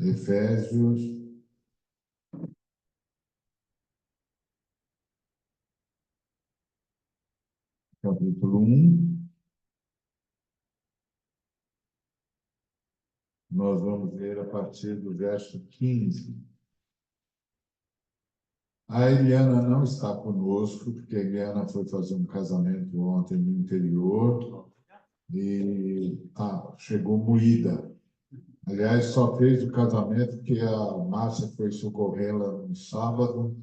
Efésios, capítulo 1. Nós vamos ler a partir do verso 15. A Eliana não está conosco, porque a Eliana foi fazer um casamento ontem no interior e chegou moída. Aliás, só fez o casamento porque a Márcia foi socorrê-la no sábado,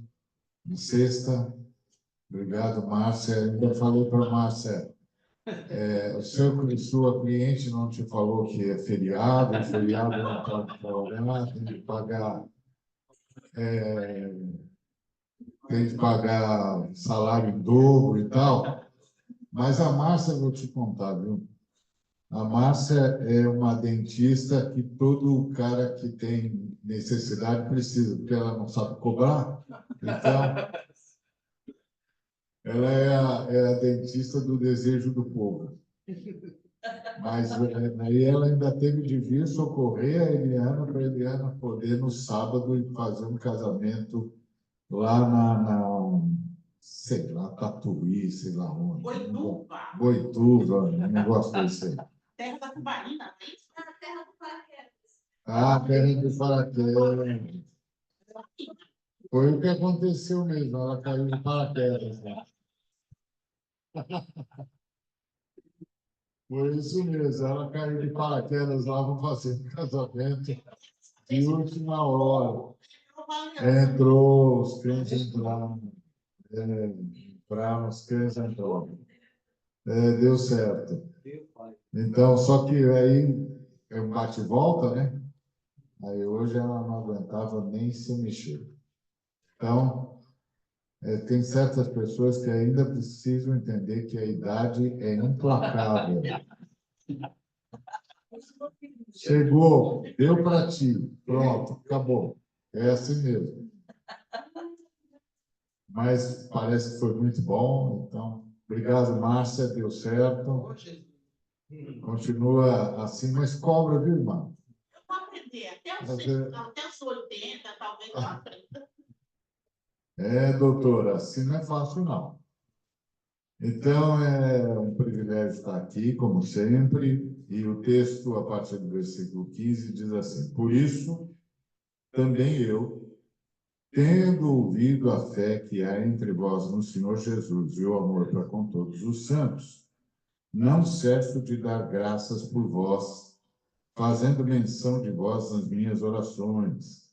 na sexta. Obrigado, Márcia. Ainda falei para a Márcia, sua cliente não te falou que é feriado não pode folgar, tem que pagar salário em dobro e tal. Mas a Márcia, vou te contar, viu? A Márcia é uma dentista que todo cara que tem necessidade precisa, porque ela não sabe cobrar. Então, ela é a dentista do desejo do povo. Mas aí ela ainda teve de vir socorrer a Eliana para a Eliana poder, no sábado, ir fazer um casamento lá sei lá, Tatuí, sei lá onde. Boituva, não gosto disso aí. Terra da Cubarina, não é isso? Na Terra do Paraquedas. Terra do Paraquedas. Foi o que aconteceu mesmo, ela caiu de paraquedas lá. Foi isso mesmo, ela caiu de paraquedas lá, vamos fazer um casamento de última hora. Entrou, os crentes entraram. Os crentes entraram. Deu certo. Então, só que aí é um bate e volta, né? Aí hoje ela não aguentava nem se mexer. Então, tem certas pessoas que ainda precisam entender que a idade é implacável. Chegou, deu para ti, pronto, acabou. É assim mesmo. Mas parece que foi muito bom, então, obrigado, Márcia, deu certo. Continua assim, mas cobra, viu, irmão? Eu vou aprender, até os 80, talvez eu aprenda. Doutora, assim não é fácil, não. Então, é um privilégio estar aqui, como sempre, e o texto, a partir do versículo 15, diz assim: Por isso, também eu, tendo ouvido a fé que há entre vós no Senhor Jesus e o amor para com todos os santos, não cesso de dar graças por vós, fazendo menção de vós nas minhas orações,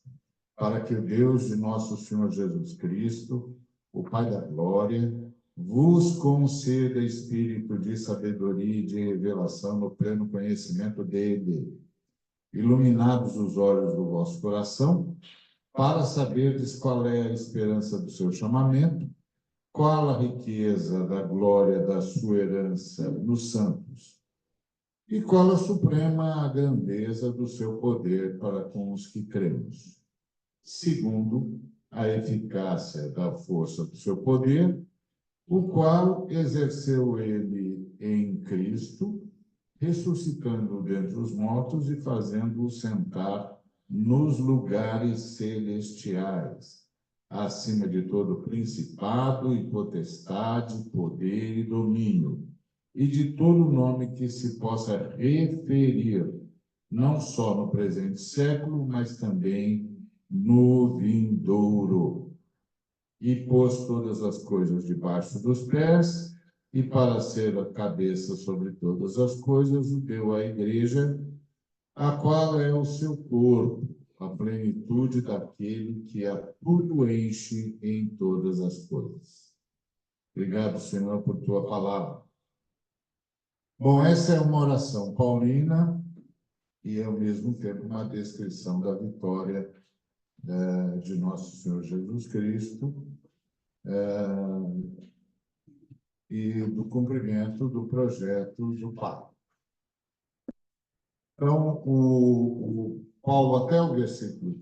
para que o Deus de nosso Senhor Jesus Cristo, o Pai da glória, vos conceda espírito de sabedoria e de revelação no pleno conhecimento dele, iluminados os olhos do vosso coração, para saberdes qual é a esperança do seu chamamento, qual a riqueza da glória da sua herança nos santos, e qual a suprema grandeza do seu poder para com os que cremos, segundo a eficácia da força do seu poder, o qual exerceu ele em Cristo, ressuscitando-o dentre os mortos e fazendo-o sentar nos lugares celestiais, acima de todo principado e potestade, poder e domínio, e de todo nome que se possa referir, não só no presente século, mas também no vindouro. E pôs todas as coisas debaixo dos pés, e para ser a cabeça sobre todas as coisas, o deu à igreja, a qual é o seu corpo, a plenitude daquele que a tudo enche em todas as coisas. Obrigado, Senhor, por tua palavra. Bom, essa é uma oração paulina e, ao mesmo tempo, uma descrição da vitória de nosso Senhor Jesus Cristo e do cumprimento do projeto do Pai. Então, o Paulo, até o versículo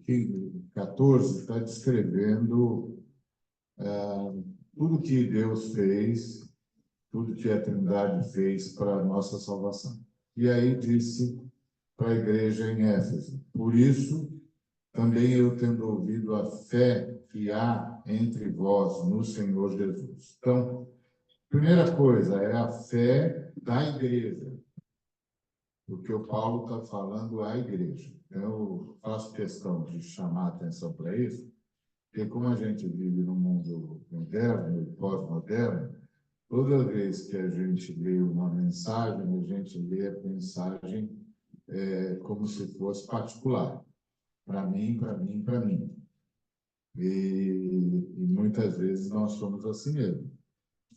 14, está descrevendo tudo que Deus fez, tudo que a Trindade fez para a nossa salvação. E aí disse para a igreja em Éfeso: Por isso, também eu tendo ouvido a fé que há entre vós no Senhor Jesus. Então, primeira coisa é a fé da igreja, porque o Paulo está falando à igreja. Eu faço questão de chamar a atenção para isso, porque como a gente vive num mundo moderno e pós-moderno, toda vez que a gente lê uma mensagem, a gente lê a mensagem como se fosse particular. Para mim, para mim, para mim. E muitas vezes nós somos assim mesmo.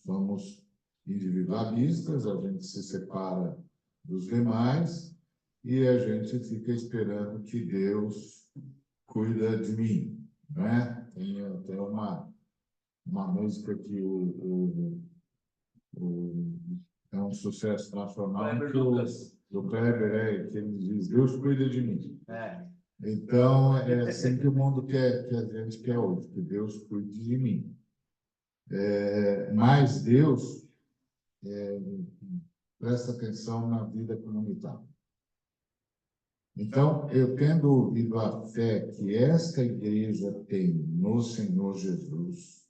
Somos individualistas, a gente se separa dos demais e a gente fica esperando que Deus cuida de mim, né? Tem até uma música que é um sucesso nacional do Kleber, que ele diz, Deus cuida de mim. Então, é assim que o mundo quer, que a gente quer hoje, que Deus cuide de mim. Mas Deus presta atenção na vida comunitária. Então, eu tendo ouvido a fé que esta igreja tem no Senhor Jesus,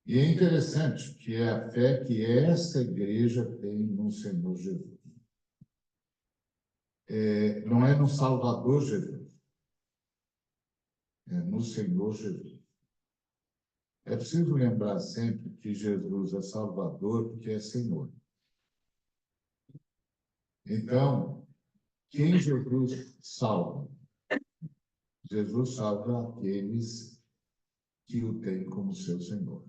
e é interessante que é a fé que esta igreja tem no Senhor Jesus. Não é no Salvador Jesus, é no Senhor Jesus. É preciso lembrar sempre que Jesus é Salvador porque é Senhor. Então, quem Jesus salva? Jesus salva aqueles que o têm como seu Senhor.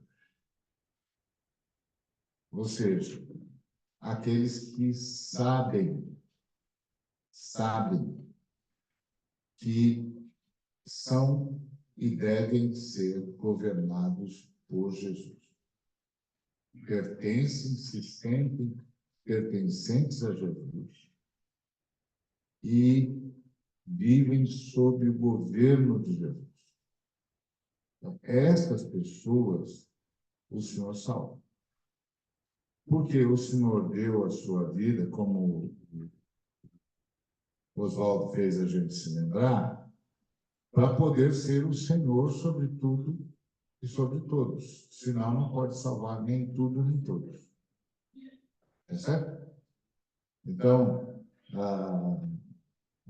Ou seja, aqueles que sabem que são e devem ser governados por Jesus. Pertencem, se sentem pertencentes a Jesus e vivem sob o governo de Jesus. Então, estas pessoas o Senhor salva. Porque o Senhor deu a sua vida, como Oswaldo fez a gente se lembrar, para poder ser o Senhor sobre tudo e sobre todos. Senão não pode salvar nem tudo nem todos. É certo? Então, a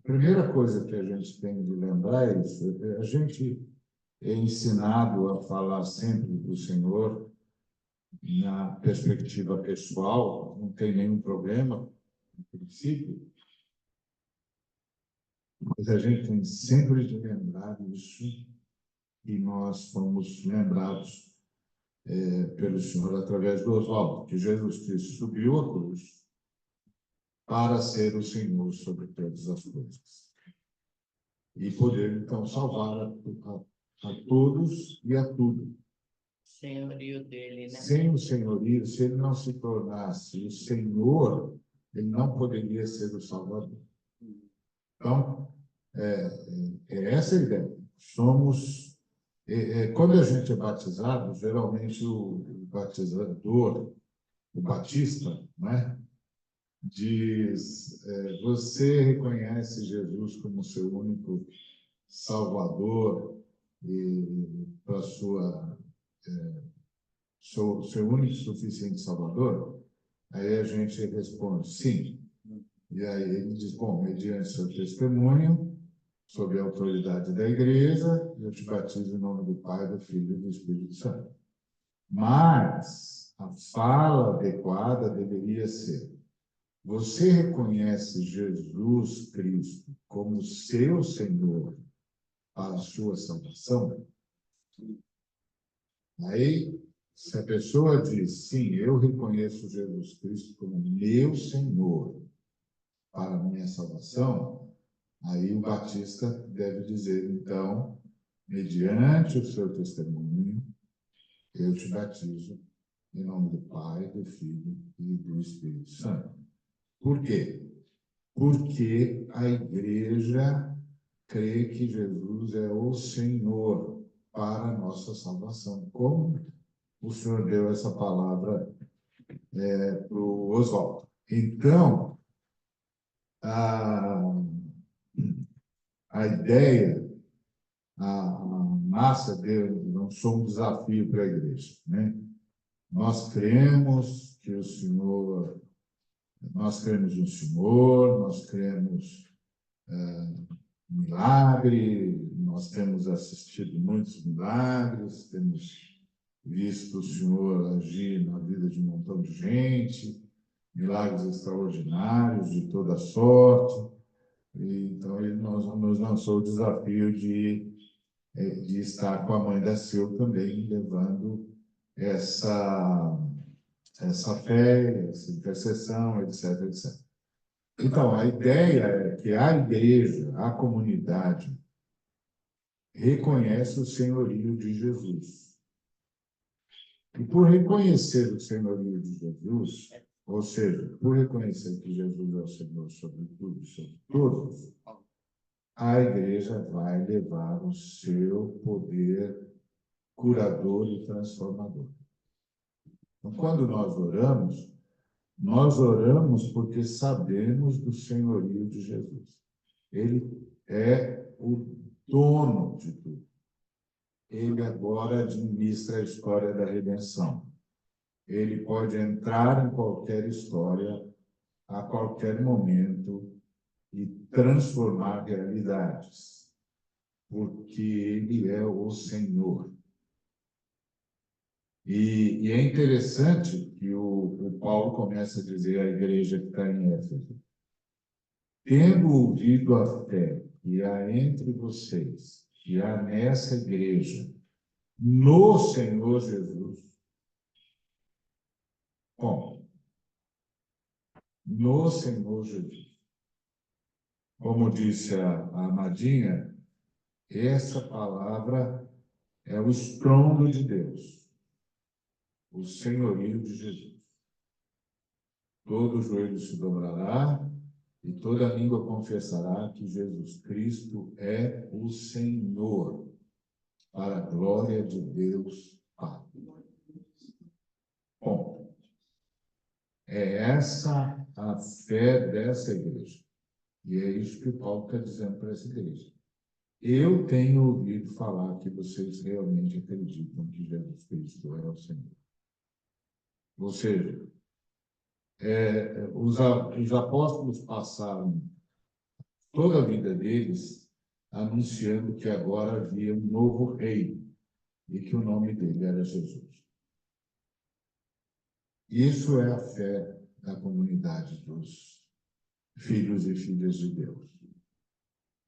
primeira coisa que a gente tem de lembrar é isso. A gente é ensinado a falar sempre do Senhor na perspectiva pessoal, não tem nenhum problema, no princípio, mas a gente tem sempre de lembrar isso e nós fomos lembrados pelo Senhor através do Oswaldo, que Jesus Cristo subiu a cruz para ser o Senhor sobre todas as coisas e poder, então, salvar a todos e a tudo. Senhorio dele, né? Sem o senhorio, se ele não se tornasse o Senhor, ele não poderia ser o Salvador. Então, é essa a ideia. Somos, quando a gente é batizado, geralmente o batizador, o batista, né, diz: você reconhece Jesus como seu único Salvador e para seu único e suficiente Salvador? Aí a gente responde sim. E aí ele diz: bom, mediante seu testemunho, sob a autoridade da igreja, eu te batizo em nome do Pai, do Filho e do Espírito Santo. Mas a fala adequada deveria ser: você reconhece Jesus Cristo como seu Senhor para a sua salvação? Aí, se a pessoa diz, sim, eu reconheço Jesus Cristo como meu Senhor para a minha salvação, aí o batista deve dizer, então, mediante o seu testemunho, eu te batizo em nome do Pai, do Filho e do Espírito Santo. Por quê? Porque a igreja crê que Jesus é o Senhor para a nossa salvação. Como o Senhor deu essa palavra para o Oswaldo. Então, a a ideia, a massa dele lançou um desafio para a igreja, né? Nós cremos que o Senhor, nós cremos no Senhor, nós cremos milagre, nós temos assistido muitos milagres, temos visto o Senhor agir na vida de um montão de gente, milagres extraordinários de toda sorte. E, então, ele nos lançou o desafio de estar com a mãe da Sil também, levando essa fé, essa intercessão, etc, etc. Então, a ideia é que a igreja, a comunidade, reconhece o senhorio de Jesus. E por reconhecer o senhorio de Jesus, ou seja, por reconhecer que Jesus é o Senhor sobre tudo e sobre todos, a igreja vai levar o seu poder curador e transformador. Então, quando nós oramos porque sabemos do senhorio de Jesus. Ele é o dono de tudo. Ele agora administra a história da redenção. Ele pode entrar em qualquer história, a qualquer momento, e transformar realidades, porque Ele é o Senhor. E é interessante que o Paulo começa a dizer à igreja que está em Éfeso: tendo ouvido a fé que há entre vocês, que há nessa igreja, no Senhor Jesus. Bom, no Senhor Jesus. Como disse a Amadinha, essa palavra é o estrondo de Deus, o senhorio de Jesus. Todo joelho se dobrará e toda língua confessará que Jesus Cristo é o Senhor, para a glória de Deus Pai. Bom, é essa a fé dessa igreja. E é isso que o Paulo está dizendo para essa igreja. Eu tenho ouvido falar que vocês realmente acreditam que Jesus Cristo é o Senhor. Ou seja, os apóstolos passaram toda a vida deles anunciando que agora havia um novo rei e que o nome dele era Jesus. Isso é a fé da comunidade dos filhos e filhas de Deus.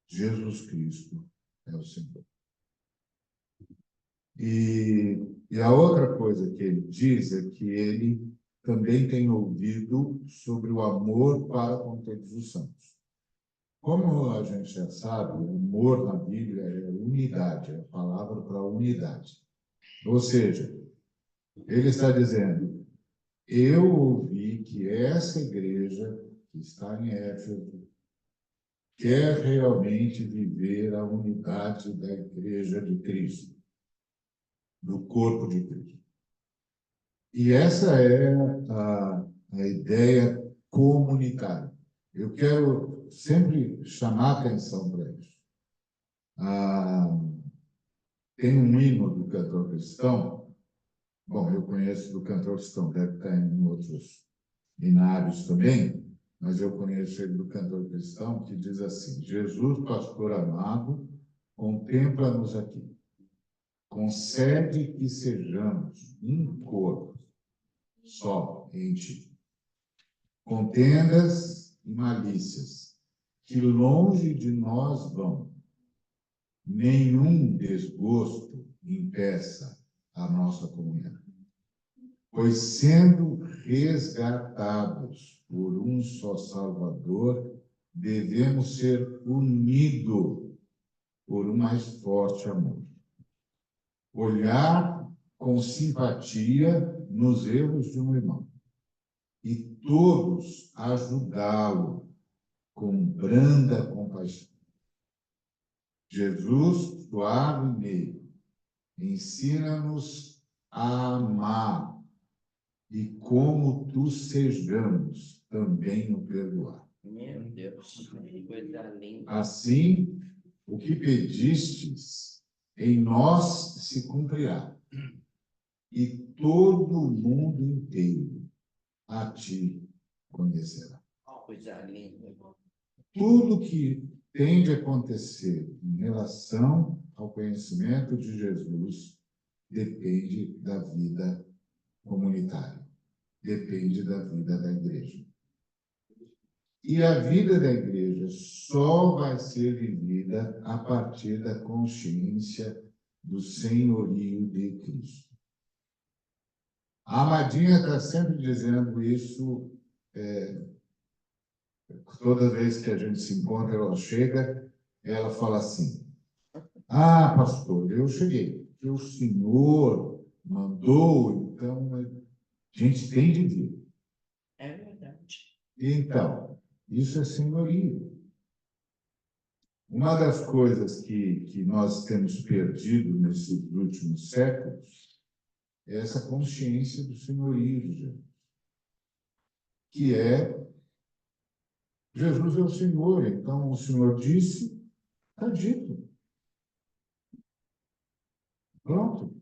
Jesus Cristo é o Senhor. E a outra coisa que ele diz é que ele também tem ouvido sobre o amor para com todos os santos. Como a gente já sabe, o amor na Bíblia é unidade, é a palavra para unidade. Ou seja, ele está dizendo: eu ouvi que essa igreja que está em Éfeso quer realmente viver a unidade da igreja de Cristo, do corpo de Cristo. E essa é a ideia comunitária. Eu quero sempre chamar atenção para isso. Tem um hino do cantor cristão, bom, eu conheço do cantor cristão, deve estar em outros hinários também, mas eu conheço ele do cantor cristão, que diz assim: Jesus, pastor amado, contempla-nos aqui. Concede que sejamos um corpo só em ti. Contendas e malícias, que longe de nós vão. Nenhum desgosto impeça a nossa comunhão. Pois sendo resgatados por um só Salvador, devemos ser unidos por um mais forte amor. Olhar com simpatia nos erros de um irmão e todos ajudá-lo com branda compaixão. Jesus, suave e meio, ensina-nos a amar e como tu sejamos também o perdoar. Meu Deus, que coisa linda. Assim, o que pedistes, em nós se cumprirá, e todo o mundo inteiro a ti conhecerá. Coisa linda. Tudo que tem de acontecer em relação ao conhecimento de Jesus depende da vida comunitária, depende da vida da igreja. E a vida da igreja só vai ser vivida a partir da consciência do senhorio de Cristo. A Amadinha está sempre dizendo isso, toda vez que a gente se encontra, ela chega, ela fala assim: ah, pastor, eu cheguei, que o senhor mandou, então a gente tem de vir. É verdade. Então, isso é senhorio. Uma das coisas que nós temos perdido nesses últimos séculos é essa consciência do senhorio de Jesus, que é Jesus é o Senhor, então o Senhor disse, está dito. Pronto.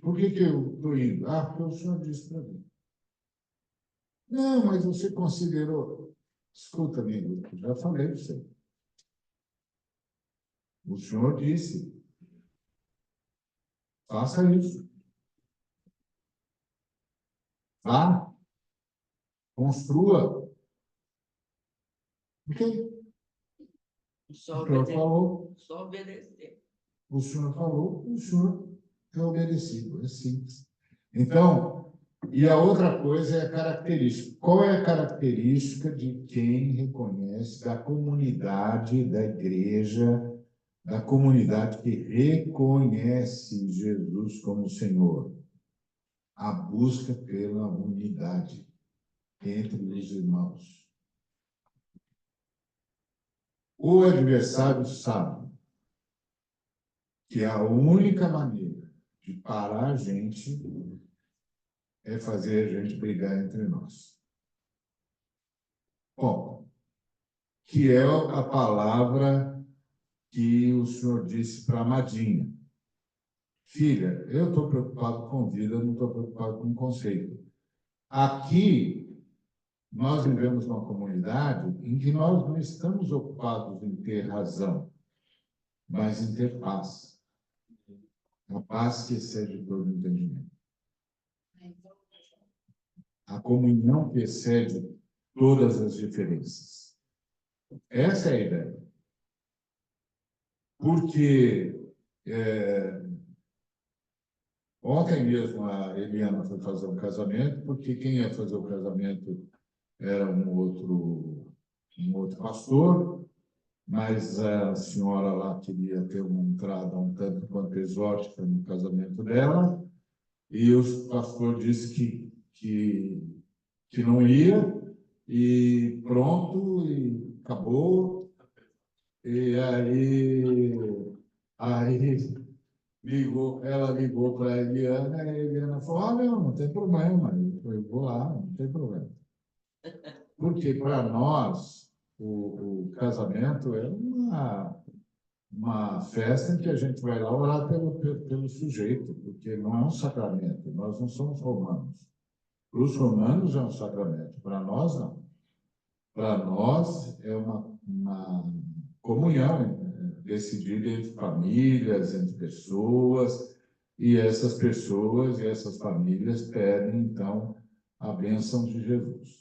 Por que eu estou indo? Ah, porque o Senhor disse para mim. Não, mas você considerou. Escuta, amigo, já falei para você. O Senhor disse, faça isso. Vá, construa. Ok? Só O Senhor falou, Só obedecer. o Senhor falou, o Senhor é obedecido. É simples. Então, e a outra coisa é a característica. Qual é a característica de quem reconhece, da comunidade, da igreja, da comunidade que reconhece Jesus como Senhor? A busca pela unidade entre os irmãos. O adversário sabe que a única maneira de parar a gente é fazer a gente brigar entre nós. Bom, que é a palavra que o Senhor disse para a Amadinha. Filha, eu estou preocupado com vida, não estou preocupado com conceito. Aqui, nós vivemos numa comunidade em que nós não estamos ocupados em ter razão, mas em ter paz. A paz que excede todo entendimento. A comunhão que excede todas as diferenças. Essa é a ideia. Porque ontem mesmo a Eliana foi fazer um casamento, porque quem ia fazer o casamento era um outro pastor, mas a senhora lá queria ter uma entrada um tanto quanto exótica no casamento dela, e o pastor disse que não ia, e pronto, e acabou. E aí ela ligou para a Eliana, e a Eliana falou: ah, não tem problema, eu vou lá, não tem problema. Porque para nós, o casamento é uma festa em que a gente vai lá orar pelo sujeito, porque não é um sacramento, nós não somos romanos. Para os romanos é um sacramento, para nós não. Para nós é uma comunhão decidida entre famílias, entre pessoas, e essas pessoas e essas famílias pedem, então, a bênção de Jesus.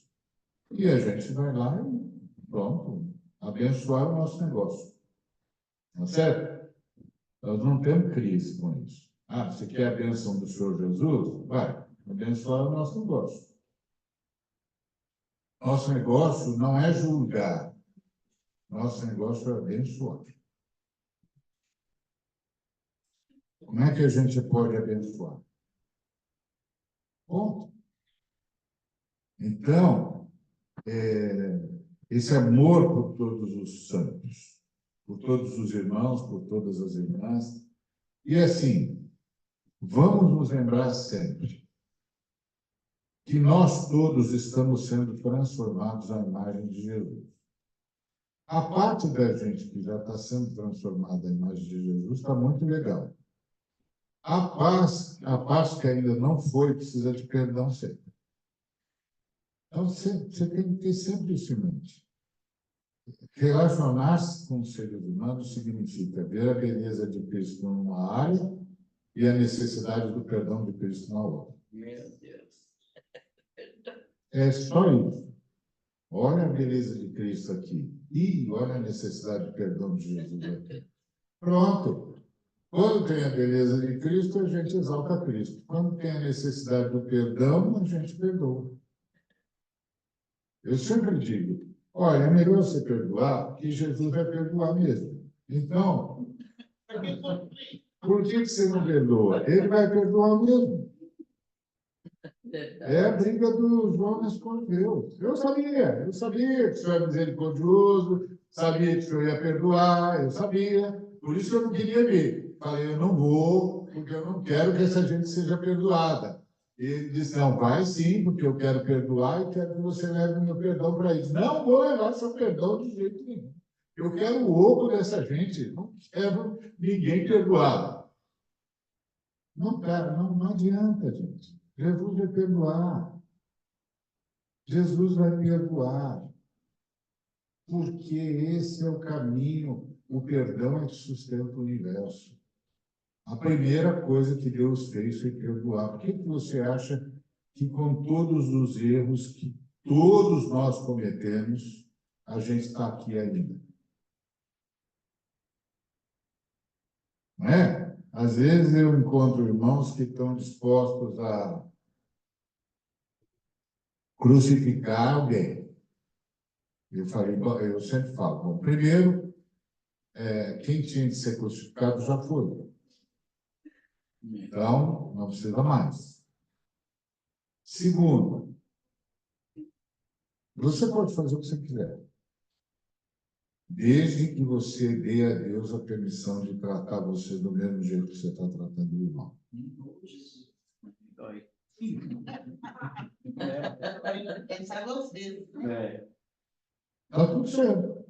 E a gente vai lá e, pronto, abençoar o nosso negócio. Tá certo? Nós não temos crise com isso. Ah, você quer a bênção do Senhor Jesus? Vai, abençoar o nosso negócio. Nosso negócio não é julgar. Nosso negócio é abençoar. Como é que a gente pode abençoar? Ponto. Então, esse amor por todos os santos, por todos os irmãos, por todas as irmãs. E assim, vamos nos lembrar sempre que nós todos estamos sendo transformados à imagem de Jesus. A parte da gente que já está sendo transformada à imagem de Jesus está muito legal. A parte que ainda não foi, precisa de perdão sempre. Então, você tem que ter sempre isso em mente. Relacionar-se com os seres humanos significa ver a beleza de Cristo numa área e a necessidade do perdão de Cristo na outra. Meu Deus. É só isso. Olha a beleza de Cristo aqui. E olha a necessidade de perdão de Jesus aqui. Pronto. Quando tem a beleza de Cristo, a gente exalta Cristo. Quando tem a necessidade do perdão, a gente perdoa. Eu sempre digo, olha, é melhor você perdoar, que Jesus vai perdoar mesmo. Então, por que você não perdoa? Ele vai perdoar mesmo. É a briga dos homens com Deus. Eu sabia que o Senhor era misericordioso, sabia que o Senhor ia perdoar, eu sabia. Por isso eu não queria ver. Falei, eu não vou, porque eu não quero que essa gente seja perdoada. Ele disse, não, vai sim, porque eu quero perdoar e quero que você leve o meu perdão para eles. Não vou levar seu perdão de jeito nenhum. Eu quero o oco dessa gente, não quero ninguém perdoado. Não, cara, não adianta, gente. Jesus vai perdoar. Jesus vai perdoar. Porque esse é o caminho. O perdão é que sustenta o universo. A primeira coisa que Deus fez foi perdoar. Por que você acha que, com todos os erros que todos nós cometemos, a gente está aqui ainda? Não é? Às vezes eu encontro irmãos que estão dispostos a crucificar alguém. Eu sempre falo, bom, primeiro, quem tinha de ser crucificado já foi. Então, não precisa mais. Segundo, você pode fazer o que você quiser, desde que você dê a Deus a permissão de tratar você do mesmo jeito que você está tratando o irmão. Essa é você. Está tudo certo.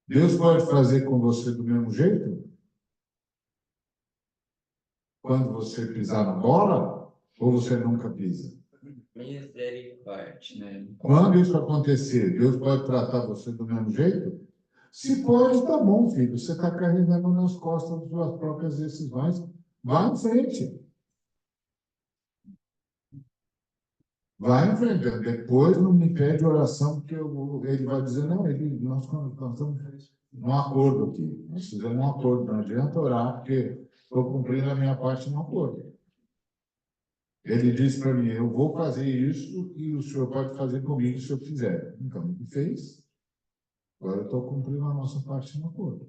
Deus pode fazer com você do mesmo jeito? Quando você pisar na bola, ou você nunca pisa? Misericórdia, né? Quando isso acontecer, Deus pode tratar você do mesmo jeito? Se pode, tá bom, filho. Você está carregando nas costas as suas próprias decisões. Vá em frente. Vai em frente. Depois não me pede oração, porque ele vai dizer, não, nós estamos num acordo aqui. Nós fizemos um acordo. Não adianta orar, porque estou cumprindo a minha parte no acordo. Ele disse para mim, eu vou fazer isso e o senhor pode fazer comigo se eu fizer. Então, ele fez. Agora eu estou cumprindo a nossa parte no acordo.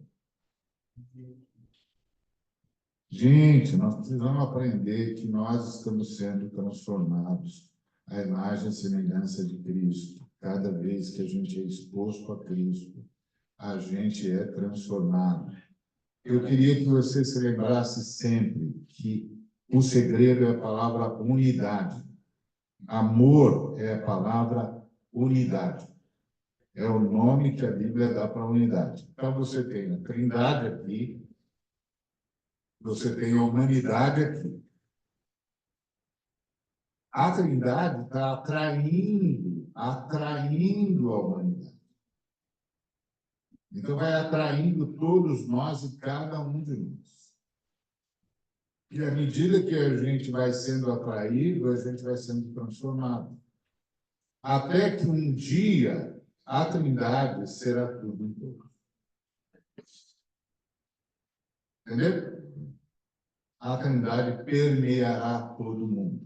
Gente, nós precisamos aprender que nós estamos sendo transformados à imagem e semelhança de Cristo. Cada vez que a gente é exposto a Cristo, a gente é transformado. Eu queria que você se lembrasse sempre que o segredo é a palavra unidade. Amor é a palavra unidade. É o nome que a Bíblia dá para a unidade. Então, você tem a Trindade aqui, você tem a humanidade aqui. A Trindade está atraindo a humanidade. Então, vai atraindo todos nós e cada um de nós. E à medida que a gente vai sendo atraído, a gente vai sendo transformado. Até que um dia a Trindade será tudo em todos. Entendeu? A Trindade permeará todo mundo.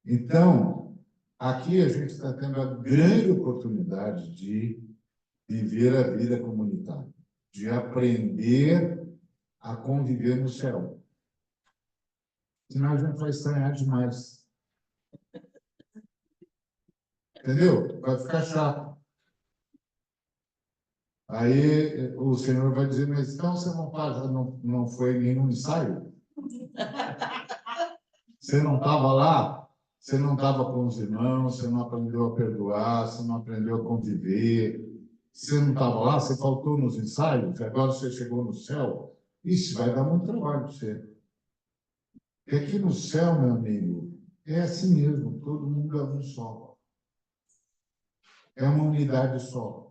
Então, aqui a gente está tendo a grande oportunidade de viver a vida comunitária, de aprender a conviver no céu. Senão a gente vai estranhar demais. Entendeu? Vai ficar chato. Aí o Senhor vai dizer, mas então você não foi nenhum ensaio? Você não estava lá? Você não estava com os irmãos, você não aprendeu a perdoar, você não aprendeu a conviver, você não estava lá, você faltou nos ensaios, agora você chegou no céu. Isso vai dar muito trabalho para você. Porque aqui no céu, meu amigo, é assim mesmo, todo mundo é um só. É uma unidade só.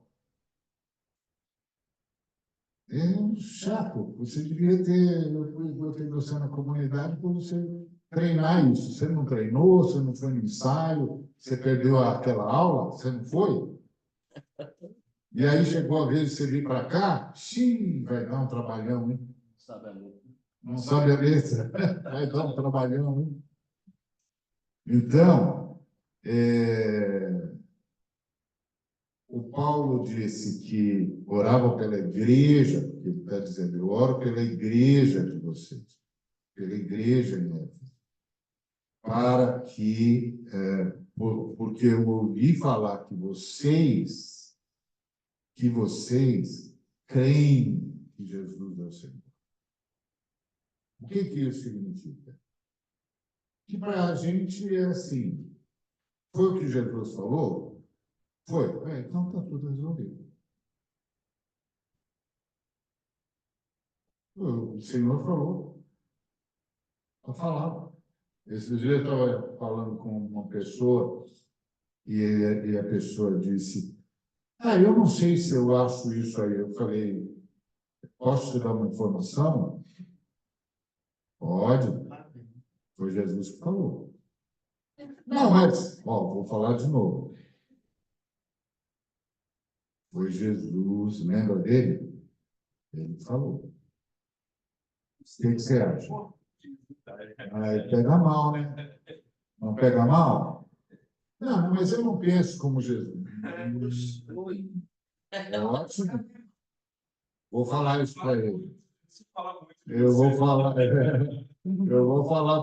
É chato. Você devia ter, eu ter você na comunidade para você treinar isso. Você não treinou, você não foi no ensaio, você perdeu aquela aula, você não foi? E aí chegou a vez de você vir para cá, xiii, vai dar um trabalhão, hein? Não sabe a letra, vai dar um trabalhão, hein? Então, o Paulo disse que orava pela igreja, porque ele está dizendo, eu oro pela igreja de vocês, pela igreja em Éfeso, para que, porque eu ouvi falar que vocês creem que Jesus é o Senhor. O que isso significa? Que para a gente é assim, foi o que Jesus falou? Foi. Então está tudo resolvido. O Senhor falou. Está falado. Esses dias eu estava falando com uma pessoa e a pessoa disse, eu não sei se eu acho isso aí. Eu falei, posso te dar uma informação? Pode. Foi Jesus que falou. Não, mas, vou falar de novo. Foi Jesus, lembra dele? Ele falou. O que você acha? Aí pega mal, né? Não pega mal? Não, mas eu não penso como Jesus. Ótimo. Vou falar isso para ele. Eu vou falar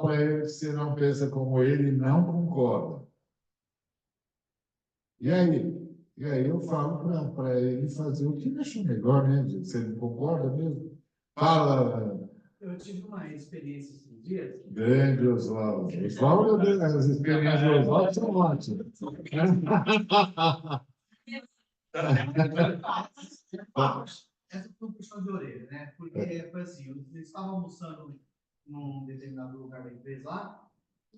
para ele que você não pensa como ele e não concorda. E aí? E aí eu falo para ele fazer o que ele acha melhor, né? Você não concorda mesmo? Fala. Eu tive uma experiência esses dias. Grande Oswaldo. Oswaldo, as experiências do Oswaldo são ótimas. Essa foi um puxão de orelha, né? Porque foi assim, eu estava almoçando num determinado lugar da empresa lá,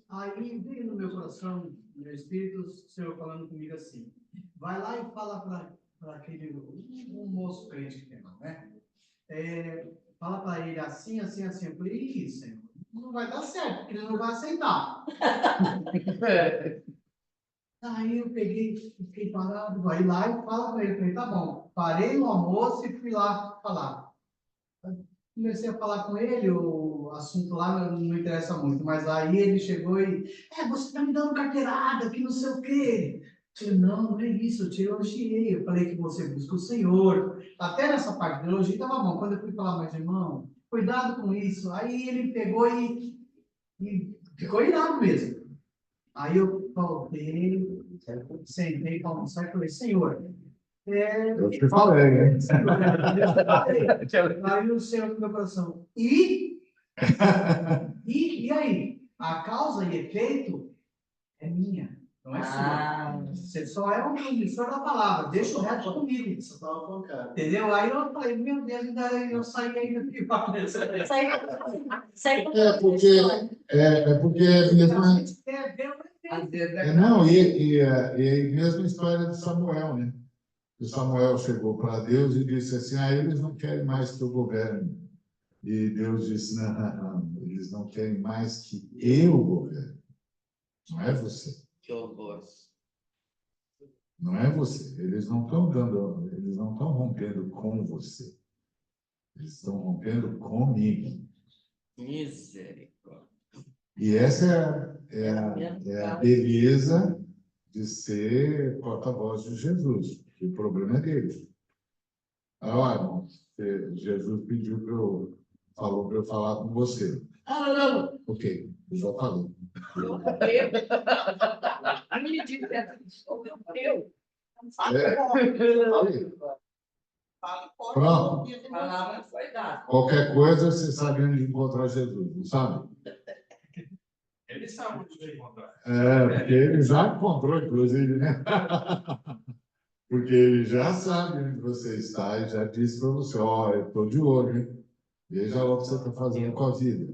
aí veio no meu coração, no meu espírito, o Senhor falando comigo assim, vai lá e fala para aquele, um moço crente que tem lá, né? Fala para ele assim, assim, assim. Eu falei, isso, Senhor, não vai dar certo, porque ele não vai aceitar. Aí eu peguei, fiquei parado, vai lá e fala para ele. Falei, tá bom. Parei no almoço e fui lá falar. Comecei a falar com ele, o assunto lá não interessa muito, mas aí ele chegou e, você está me dando carteirada, que não sei o quê. Eu falei, não é isso, eu te elogiei. Eu falei que você busca o Senhor. Até nessa parte de elogio estava bom. Quando eu fui falar, mas irmão, cuidado com isso. Aí ele pegou e ficou irado mesmo. Aí eu voltei, sentei para almoçar e falei, Senhor, Eu te falei, hein? Aí o Senhor no meu coração, e aí? A causa e efeito é minha, não é sua. Você só é um professor da palavra, deixa o resto comigo. Entendeu? Aí eu falei, meu Deus, ainda eu saí ainda pior. Porque não, e a mesma história de Samuel, né? Que Samuel chegou para Deus e disse assim, eles não querem mais que eu governe. E Deus disse, não, eles não querem mais que eu governe. Não é você. Que horror. Não é você. Eles não estão rompendo com você. Eles estão rompendo comigo. Misericórdia. E essa é a beleza de ser porta-voz de Jesus, que o problema é deles. Irmão, Jesus falou para eu falar com você. Não. Ok, eu já falei. Pronto. Qualquer coisa, você sabe onde encontrar Jesus, não sabe? Ele sabe onde vai encontrar. Porque ele já encontrou, inclusive, né? Porque ele já sabe onde você está e já disse para você, eu estou de olho, hein? Veja lá o que você está fazendo com a vida.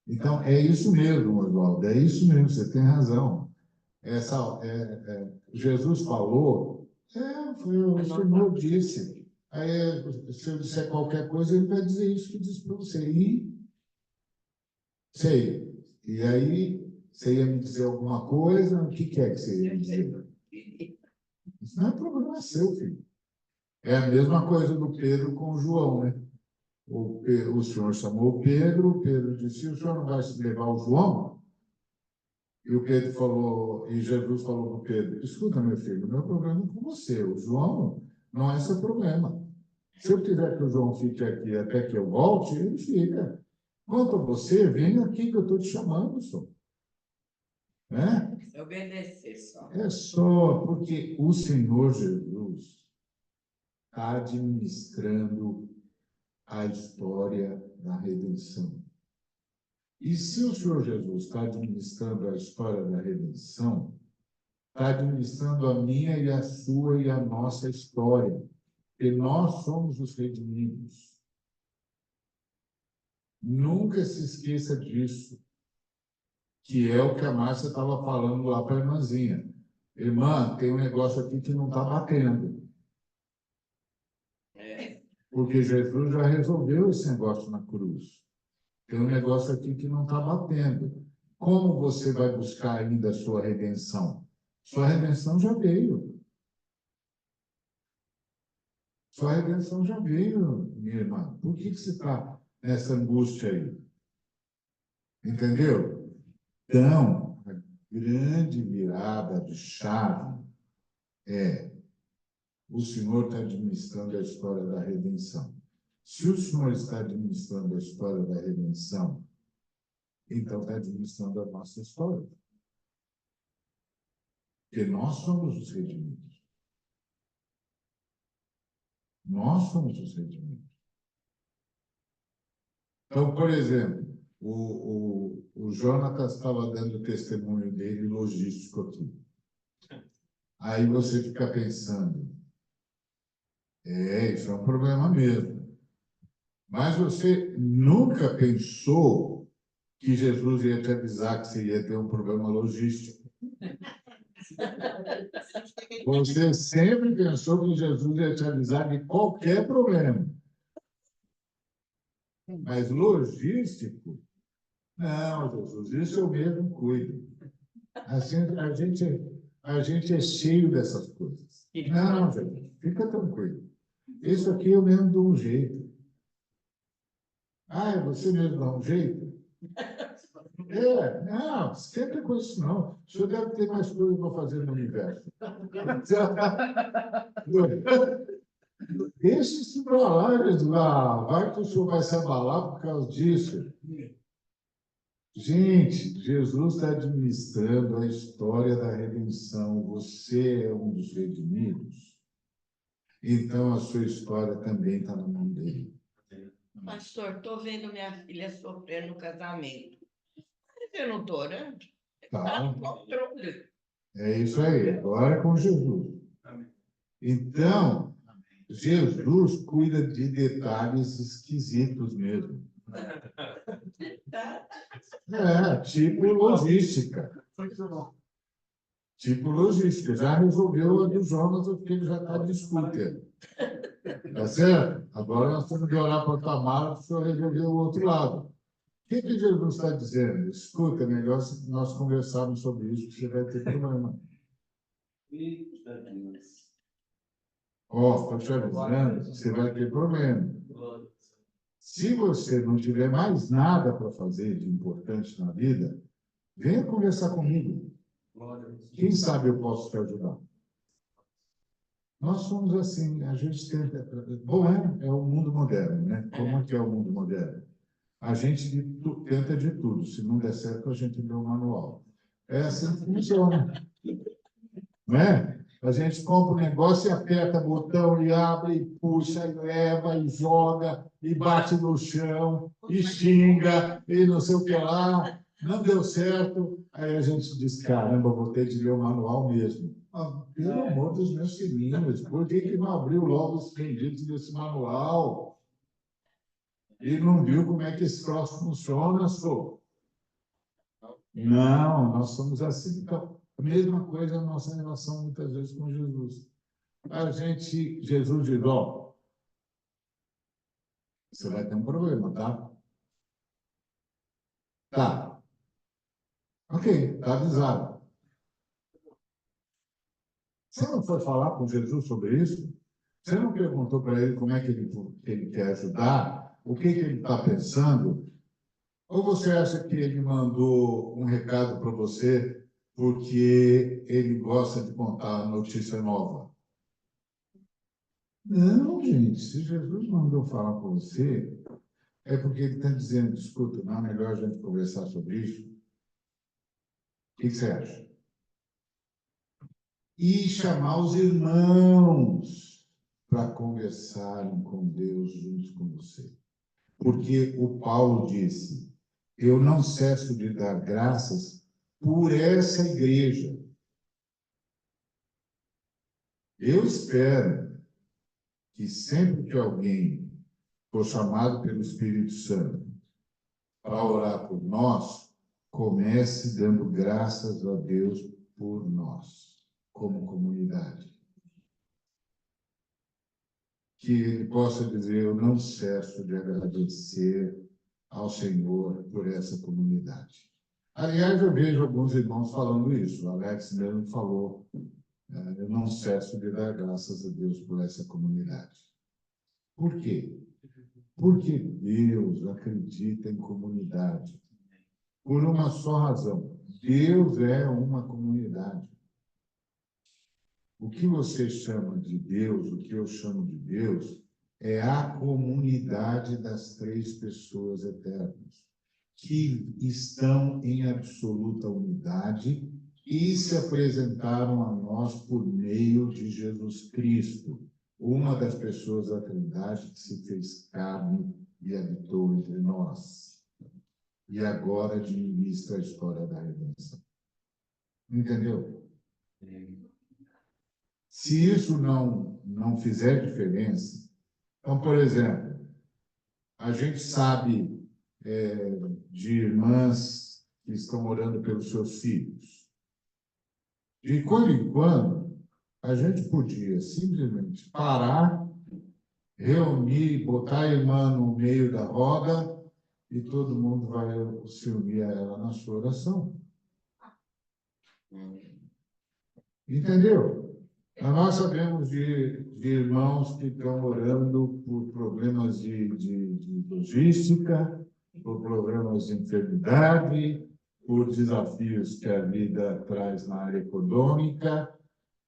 Então, é isso mesmo, Oswaldo, é isso mesmo, você tem razão. Jesus falou, foi o Senhor disse. Aí, se eu disser qualquer coisa, ele vai dizer isso que disse para você. E aí, você ia me dizer alguma coisa, o que é que você ia me dizer? Isso não é problema seu, filho. É a mesma coisa do Pedro com o João, né? O senhor chamou o Pedro disse, o senhor não vai levar o João? E o Pedro falou, e Jesus falou para o Pedro, escuta, meu filho, o meu problema é com você, o João não é seu problema. Se eu quiser que o João fique aqui até que eu volte, ele fica. Quanto a você, vem aqui que eu estou te chamando, senhor. Né? Obedecer só. É só porque o Senhor Jesus está administrando a história da redenção. E se o Senhor Jesus está administrando a história da redenção, está administrando a minha e a sua e a nossa história, porque nós somos os redimidos. Nunca se esqueça disso, que é o que a Márcia estava falando lá para a irmãzinha. Irmã, tem um negócio aqui que não está batendo. Porque Jesus já resolveu esse negócio na cruz. Tem um negócio aqui que não está batendo. Como você vai buscar ainda a sua redenção? Sua redenção já veio. Sua redenção já veio, minha irmã. Por que você está nessa angústia aí? Entendeu? Então, a grande virada de chave é o Senhor está administrando a história da redenção. Se o Senhor está administrando a história da redenção, então está administrando a nossa história. Porque nós somos os redimidos. Nós somos os redimidos. Então, por exemplo, o Jonatas estava dando o testemunho dele logístico aqui. Aí você fica pensando, isso é um problema mesmo. Mas você nunca pensou que Jesus ia te avisar que você ia ter um problema logístico. Você sempre pensou que Jesus ia te avisar de qualquer problema. Mas logístico, não, Jesus, isso eu mesmo cuido. Assim, a gente é cheio dessas coisas. Não, gente, fica tranquilo. Isso aqui eu mesmo dou um jeito. É você mesmo dá um jeito? Não, esquenta com isso não. O senhor deve ter mais coisas para fazer no universo. Deixa isso para lá, Jesus. Vai que o senhor vai se abalar por causa disso. Gente, Jesus está administrando a história da redenção. Você é um dos redimidos. Então, a sua história também está na mão dele. Pastor, estou vendo minha filha sofrer no casamento. Mas eu não estou orando. Tá. No controle. É isso aí. Agora é com Jesus. Então, Jesus cuida de detalhes esquisitos mesmo. Tipo logística. Tipo logística. Já resolveu a do Jonas, porque ele já está de scooter. Tá certo? Agora nós temos que orar para a Tamara para o senhor resolver o outro lado. O que Jesus está dizendo? Escuta, é melhor nós conversarmos sobre isso, que você vai ter problema. Estou te avisando, você vai ter problema. Se você não tiver mais nada para fazer de importante na vida, venha conversar comigo. Quem sabe eu posso te ajudar? Nós somos assim, a gente tenta... Bom, é o mundo moderno, né? Como é que é o mundo moderno? A gente tenta de tudo. Se não der certo, a gente lê o manual. É assim que funciona. Não é? A gente compra um negócio e aperta botão, e abre, e puxa, e leva, e joga, e bate no chão, e xinga, e não sei o que lá. não deu certo, aí a gente diz, caramba, vou ter de ler o manual mesmo. Ah, pelo amor dos meus filhinhos, por que não abriu logo os benditos desse manual? E não viu como é que esse troço funciona, só? Não, nós somos assim. Então, a mesma coisa a nossa relação muitas vezes com Jesus. Jesus diz, ó, você vai ter um problema, tá? Tá. Ok, tá avisado. Você não foi falar com Jesus sobre isso? Você não perguntou para ele como é que ele quer ajudar? O que ele está pensando? Ou você acha que ele mandou um recado para você porque ele gosta de contar notícia nova? Não, gente. Se Jesus mandou falar com você, é porque ele está dizendo, escuta, não é melhor a gente conversar sobre isso? O que você acha? E chamar os irmãos para conversarem com Deus junto com você. Porque o Paulo disse, eu não cesso de dar graças por essa igreja. Eu espero que sempre que alguém for chamado pelo Espírito Santo para orar por nós, comece dando graças a Deus por nós, como comunidade. Que ele possa dizer, eu não cesso de agradecer ao Senhor por essa comunidade. Aliás, eu vejo alguns irmãos falando isso. O Alex mesmo falou, eu não cesso de dar graças a Deus por essa comunidade. Por quê? Porque Deus acredita em comunidade. Por uma só razão. Deus é uma comunidade. O que você chama de Deus, o que eu chamo de Deus, é a comunidade das três pessoas eternas, que estão em absoluta unidade e se apresentaram a nós por meio de Jesus Cristo, uma das pessoas da Trindade que se fez carne e habitou entre nós. E agora administra a história da redenção. Entendeu? Se isso não fizer diferença, então, por exemplo, a gente sabe de irmãs que estão orando pelos seus filhos. De quando em quando, a gente podia simplesmente parar, reunir, botar a irmã no meio da roda e todo mundo vai se unir a ela na sua oração. Entendeu? Nós sabemos de irmãos que estão orando por problemas de logística, por problemas de enfermidade, por desafios que a vida traz na área econômica.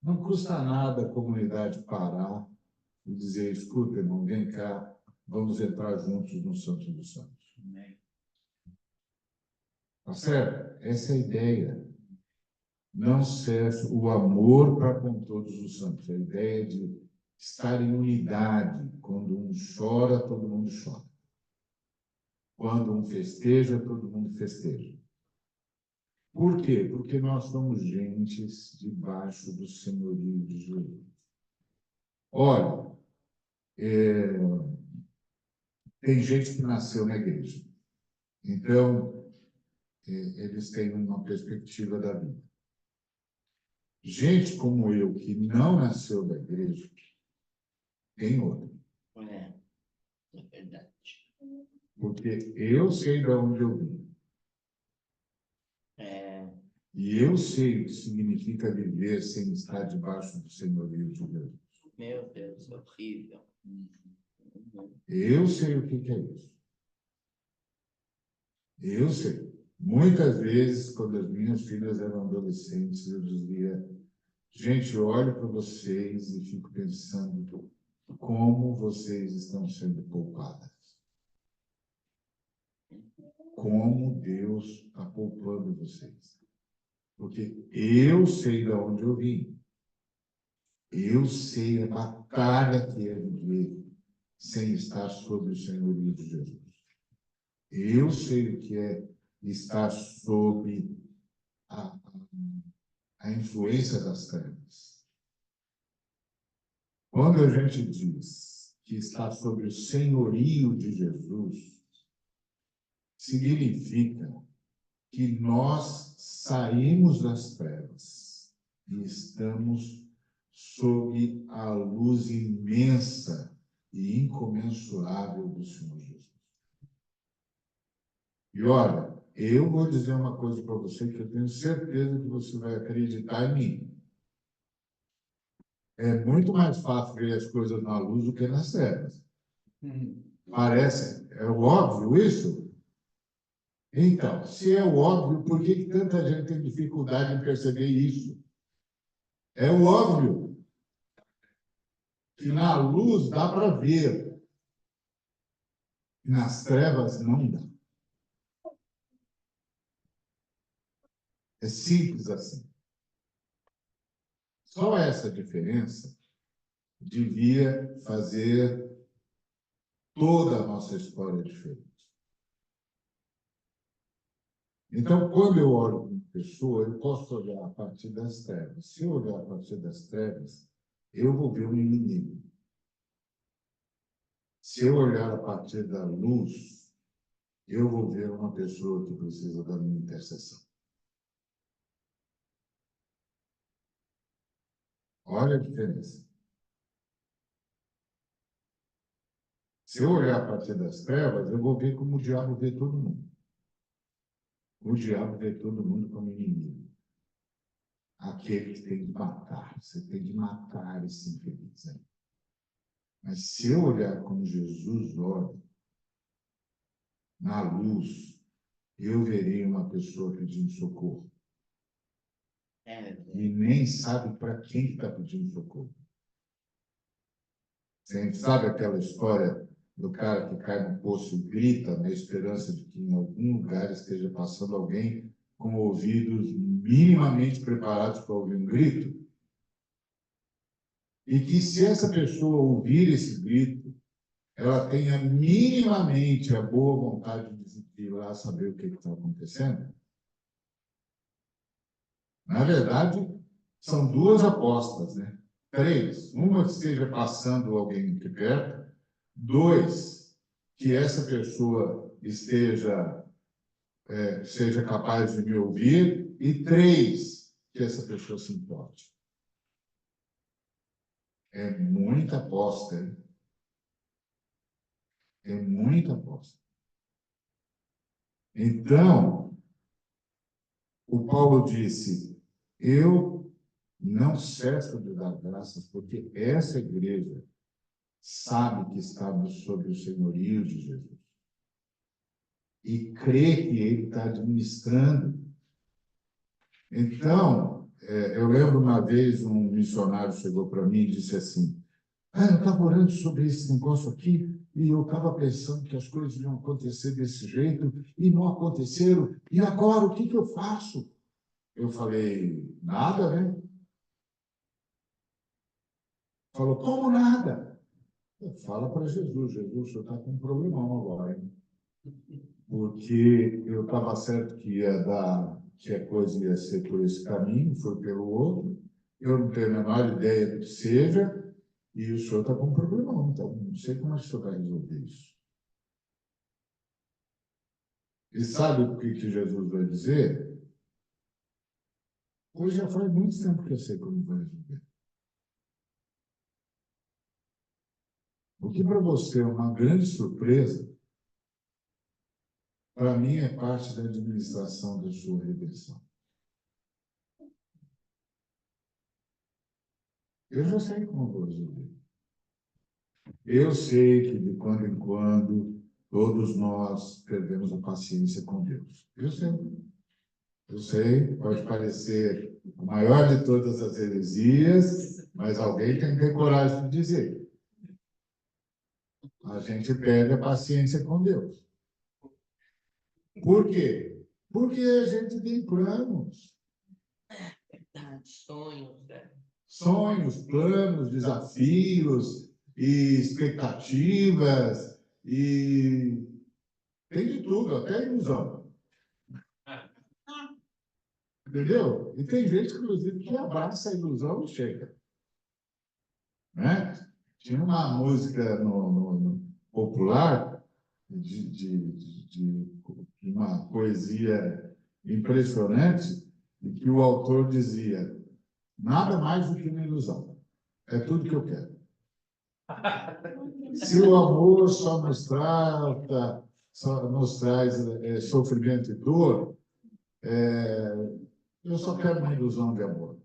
Não custa nada a comunidade parar e dizer, escuta, irmão, vem cá, vamos entrar juntos no Santo dos Santos. Tá certo? Essa é a ideia. Não cessa o amor para com todos os santos. A ideia de estar em unidade. Quando um chora, todo mundo chora. Quando um festeja, todo mundo festeja. Por quê? Porque nós somos gentes debaixo do senhorio de Jesus. Olha, tem gente que nasceu na igreja. Então, eles têm uma perspectiva da vida. Gente como eu, que não nasceu da igreja, tem outra. É verdade. Porque eu sei de onde eu vim. E eu sei o que significa viver sem estar debaixo do senhorio de Deus. Meu Deus, horrível. Eu sei o que é isso. Eu sei. Muitas vezes, quando as minhas filhas eram adolescentes, eu dizia, gente, eu olho para vocês e fico pensando como vocês estão sendo poupadas. Como Deus está poupando vocês. Porque eu sei de onde eu vim. Eu sei a batalha que é viver sem estar sob o senhorio de Jesus. Eu sei o que é está sob a influência das trevas. Quando a gente diz que está sob o senhorio de Jesus, significa que nós saímos das trevas e estamos sob a luz imensa e incomensurável do Senhor Jesus. E olha, eu vou dizer uma coisa para você que eu tenho certeza que você vai acreditar em mim. É muito mais fácil ver as coisas na luz do que nas trevas. Parece, é óbvio isso? Então, se é óbvio, por que tanta gente tem dificuldade em perceber isso? É óbvio que na luz dá para ver, nas trevas não dá. É simples assim. Só essa diferença devia fazer toda a nossa história diferente. Então, quando eu olho para uma pessoa, eu posso olhar a partir das trevas. Se eu olhar a partir das trevas, eu vou ver um inimigo. Se eu olhar a partir da luz, eu vou ver uma pessoa que precisa da minha intercessão. Olha a diferença. Se eu olhar a partir das trevas, eu vou ver como o diabo vê todo mundo. O diabo vê todo mundo como inimigo. Aquele que tem de matar. Você tem de matar esse infeliz. Né? Mas se eu olhar como Jesus olha, na luz, eu verei uma pessoa pedindo socorro. E nem sabe para quem está pedindo socorro. Você sabe aquela história do cara que cai no poço e grita na esperança de que em algum lugar esteja passando alguém com ouvidos minimamente preparados para ouvir um grito? E que se essa pessoa ouvir esse grito, ela tenha minimamente a boa vontade de ir lá saber o que está acontecendo? Na verdade, são duas apostas, né? 3. Uma que esteja passando alguém aqui perto. 2, que essa pessoa seja capaz de me ouvir. E 3, que essa pessoa se importe. É muita aposta, hein? É muita aposta. Então, o Paulo disse, eu não cesso de dar graças, porque essa igreja sabe que estamos sob o senhorio de Jesus. E crê que ele está administrando. Então, eu lembro uma vez um missionário chegou para mim e disse assim, eu estava orando sobre esse negócio aqui e eu estava pensando que as coisas iam acontecer desse jeito e não aconteceram. E agora, o que eu faço? Eu falei, nada, né? Falou, como nada? Fala para Jesus, Jesus, o senhor está com um problemão agora, hein? Porque eu estava certo que a coisa ia ser por esse caminho, foi pelo outro. Eu não tenho a menor ideia do que seja, e o senhor está com um problemão, então não sei como é que o senhor vai resolver isso. E sabe o que Jesus vai dizer? Hoje já faz muito tempo que eu sei como vai resolver. O que para você é uma grande surpresa, para mim é parte da administração da sua redenção. Eu já sei como vou resolver. Eu sei que de quando em quando todos nós perdemos a paciência com Deus. Eu sei. Eu sei, pode parecer a maior de todas as heresias, mas alguém tem que ter coragem de dizer. A gente perde a paciência com Deus. Por quê? Porque a gente tem planos. Verdade, sonhos, né? Sonhos, planos, desafios e expectativas e tem de tudo, até ilusão. Entendeu? E tem gente, inclusive, que abraça a ilusão e chega. Né? Tinha uma música no popular de uma poesia impressionante, em que o autor dizia: nada mais do que uma ilusão. É tudo que eu quero. Se o amor só nos traz sofrimento e dor, eu só quero uma ilusão de amor.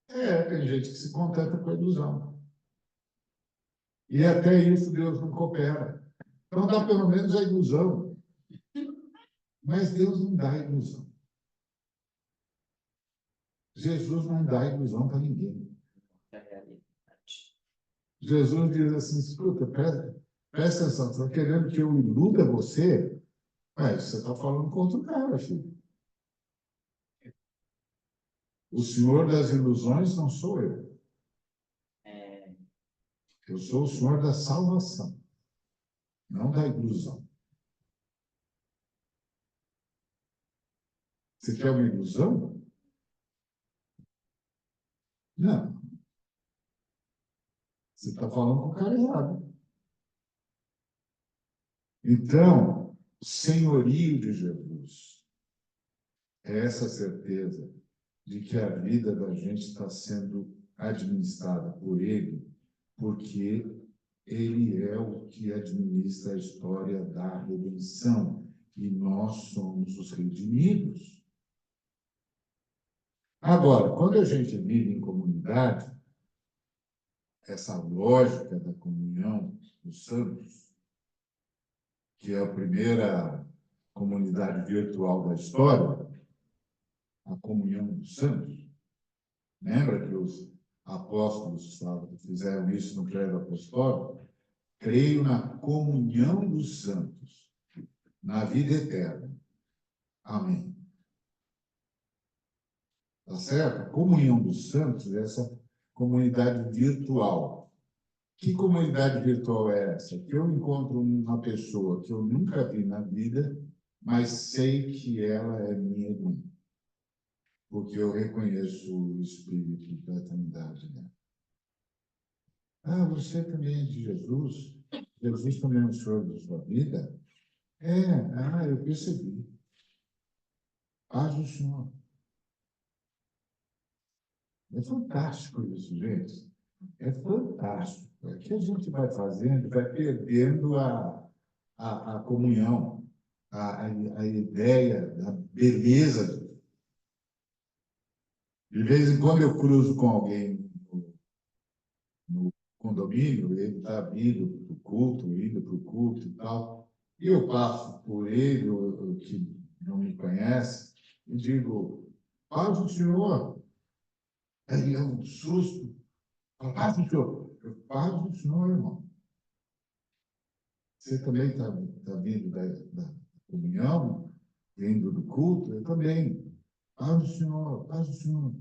Tem gente que se contenta com a ilusão. E até isso Deus não coopera. Então dá pelo menos a ilusão. Mas Deus não dá ilusão. Jesus não dá ilusão para ninguém. Jesus diz assim: escuta, presta atenção, você está querendo que eu iluda você? Você está falando com outro cara, filho. O senhor das ilusões não sou eu. Eu sou o senhor da salvação, não da ilusão. Você quer uma ilusão? Não. Você está falando com o cara errado. Então, o senhorio de Jesus é essa certeza de que a vida da gente está sendo administrada por Ele, porque Ele é o que administra a história da redenção e nós somos os redimidos. Agora, quando a gente vive em comunidade, essa lógica da comunhão dos santos, que é a primeira comunidade virtual da história, a comunhão dos santos. Lembra que os apóstolos fizeram isso no credo apostólico? Creio na comunhão dos santos, na vida eterna. Amém. Tá certo? A comunhão dos santos é essa comunidade virtual. Que comunidade virtual é essa? Que eu encontro uma pessoa que eu nunca vi na vida, mas sei que ela é minha irmã, porque eu reconheço o Espírito da Trindade nela. Você também é de Jesus? Jesus também é o Senhor da sua vida? Eu percebi. Paz do Senhor. É fantástico isso, gente. É fantástico. O que a gente vai fazendo, vai perdendo a comunhão, a ideia da beleza. De vez em quando eu cruzo com alguém no condomínio, ele está vindo para o culto, indo para o culto e tal, e eu passo por ele, o que não me conhece, e digo: paz do Senhor. Aí é um susto. Paz do Senhor. Paz do Senhor, irmão. Você também está vindo da comunhão, vindo do culto? Eu também. Paz do Senhor, paz do Senhor.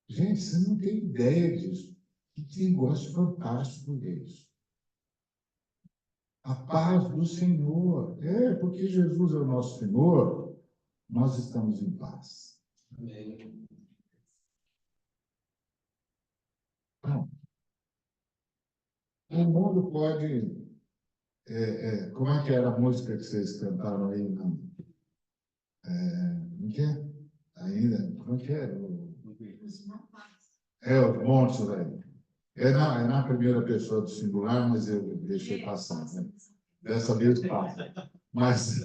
Gente, você não tem ideia disso. Que negócio fantástico é isso. A paz do Senhor. Porque Jesus é o nosso Senhor, nós estamos em paz. Amém. Então, o mundo pode... como é que era a música que vocês cantaram aí? Como que é? Ainda? Como é que era? Os montes aí. É na primeira pessoa do singular, mas eu deixei passar. Né? Dessa vez passa. Mas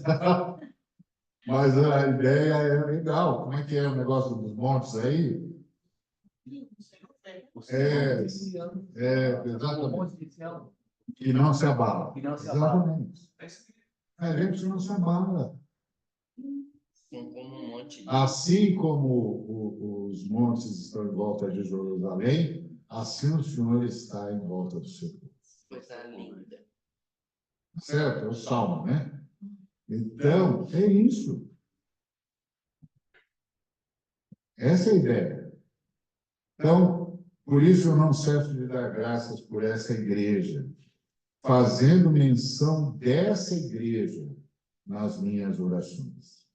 a ideia é legal. Como é que é o negócio dos montes aí? Exatamente. Que não se abala. Exatamente. A gente não se abala. Assim como os montes estão em volta de Jerusalém, assim o Senhor está em volta do seu povo. Coisa linda. Certo? É o Salmo, né? Então, é isso. Essa é a ideia. Então, por isso eu não cesso de dar graças por essa igreja, fazendo menção dessa igreja nas minhas orações.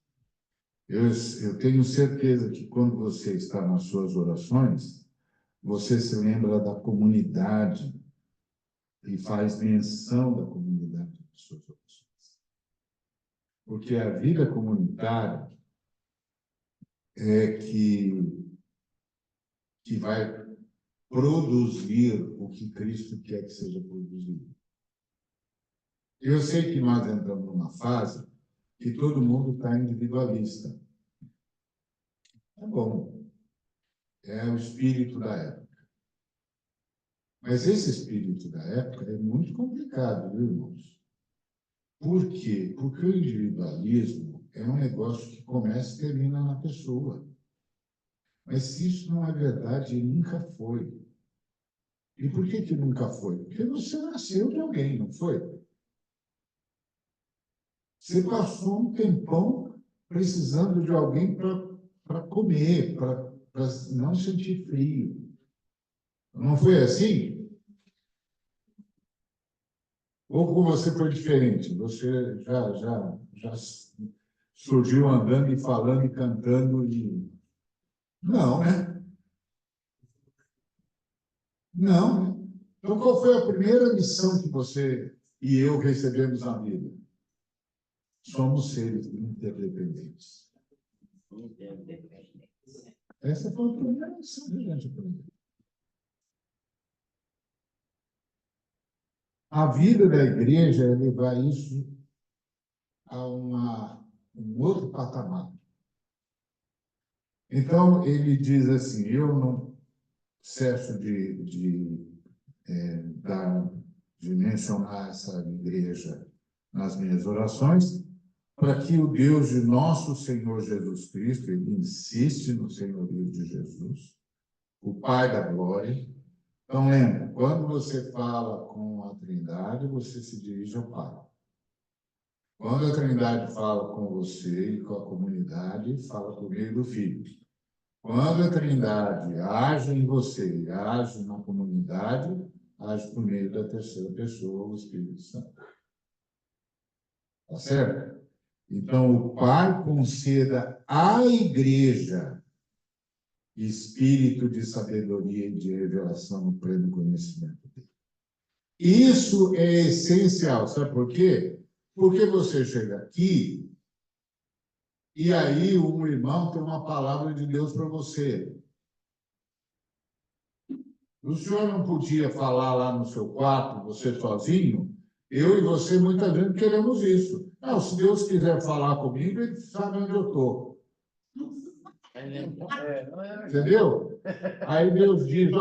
Eu tenho certeza que quando você está nas suas orações, você se lembra da comunidade e faz menção da comunidade nas suas orações. Porque a vida comunitária é que vai produzir o que Cristo quer que seja produzido. Eu sei que nós entramos numa fase que todo mundo está individualista. É bom, é o espírito da época. Mas esse espírito da época é muito complicado, viu, irmãos? Por quê? Porque o individualismo é um negócio que começa e termina na pessoa. Mas se isso não é verdade, nunca foi. E por que nunca foi? Porque você nasceu de alguém, não foi? Você passou um tempão precisando de alguém para comer, para não sentir frio. Não foi assim? Ou com você foi diferente? Você já surgiu andando e falando e cantando e... Não, né? Não, né? Então, qual foi a primeira lição que você e eu recebemos na vida? Somos seres interdependentes. Essa foi a primeira lição que a gente aprendeu. A vida da igreja é levar isso a um outro patamar. Então, ele diz assim, eu não cesso de mencionar essa igreja nas minhas orações, para que o Deus de nosso Senhor Jesus Cristo, ele insiste no senhorio de Jesus, o Pai da glória. Então, lembra, quando você fala com a Trindade, você se dirige ao Pai. Quando a Trindade fala com você e com a comunidade, fala por meio do Filho. Quando a Trindade age em você e age na comunidade, age por meio da terceira pessoa, o Espírito Santo. Tá certo? Então, o Pai conceda à igreja espírito de sabedoria e de revelação no pleno conhecimento dele. Isso é essencial, sabe por quê? Porque você chega aqui e aí um irmão tem uma palavra de Deus para você. O senhor não podia falar lá no seu quarto, você sozinho? Eu e você, muita gente, queremos isso. Não, se Deus quiser falar comigo, ele sabe onde eu estou. Entendeu? Aí Deus diz,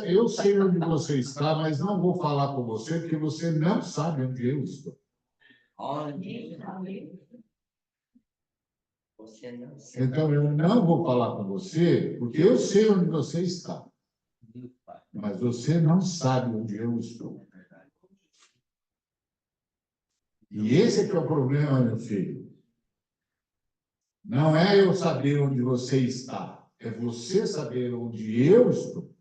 eu sei onde você está, mas não vou falar com você, porque você não sabe onde eu estou. Então, eu não vou falar com você, porque eu sei onde você está. Mas você não sabe onde eu estou. E esse é que é o problema, meu filho. Não é eu saber onde você está, é você saber onde eu estou.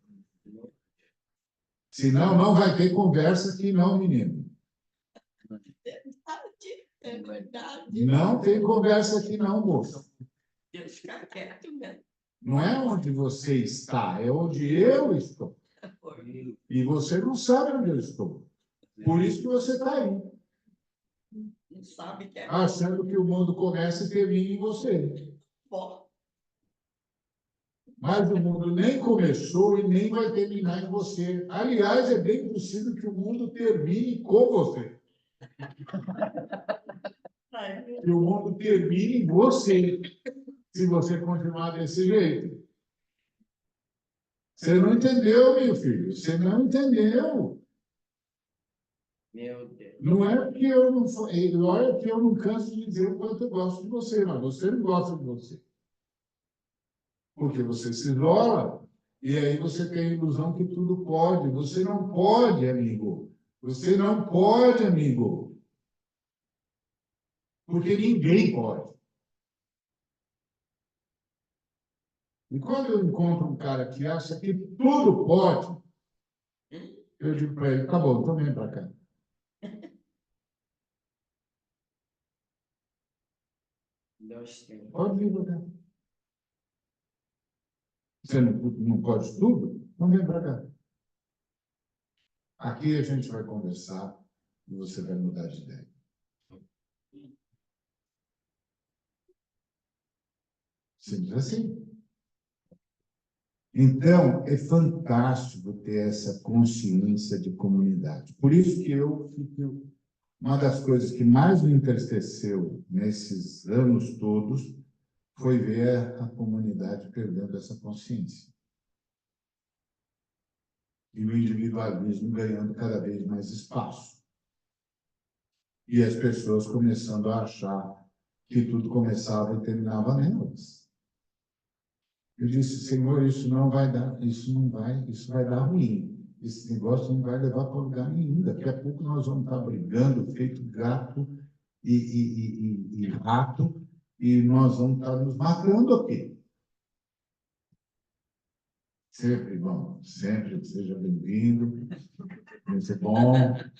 Senão, não vai ter conversa aqui, não, menino. É verdade. Não tem conversa aqui, não, moça. Deus fica quieto mesmo. Não é onde você está, é onde eu estou. E você não sabe onde eu estou. Por isso que você está aí. Não sabe que é Achando que o mundo começa e termina em você. bom. Mas o mundo nem começou e nem vai terminar em você. Aliás, é bem possível que o mundo termine com você. Que o mundo termine em você, se você continuar desse jeito. Você não entendeu, meu filho. Você não entendeu. Meu Deus. Não é porque eu não... Olha que eu não canso de dizer o quanto eu gosto de você, mas você não gosta de você. Porque você se isola e aí você tem a ilusão que tudo pode. Você não pode, amigo. Você não pode, amigo. Porque ninguém pode. E quando eu encontro um cara que acha que tudo pode, eu digo para ele, tá bom, então vem para cá. Pode vir para cá. Você não pode tudo? Então vem para cá. Aqui a gente vai conversar e você vai mudar de ideia. Simples assim. Então, é fantástico ter essa consciência de comunidade. Por isso que uma das coisas que mais me entristeceu nesses anos todos foi ver a comunidade perdendo essa consciência. E o individualismo ganhando cada vez mais espaço. E as pessoas começando a achar que tudo começava e terminava nelas. Eu disse, Senhor, isso não vai dar, isso vai dar ruim. Esse negócio não vai levar para lugar nenhum. Daqui a pouco nós vamos estar brigando, feito gato e rato, e nós vamos estar nos matando aqui. Sempre bom, sempre seja bem-vindo. Vai ser bom,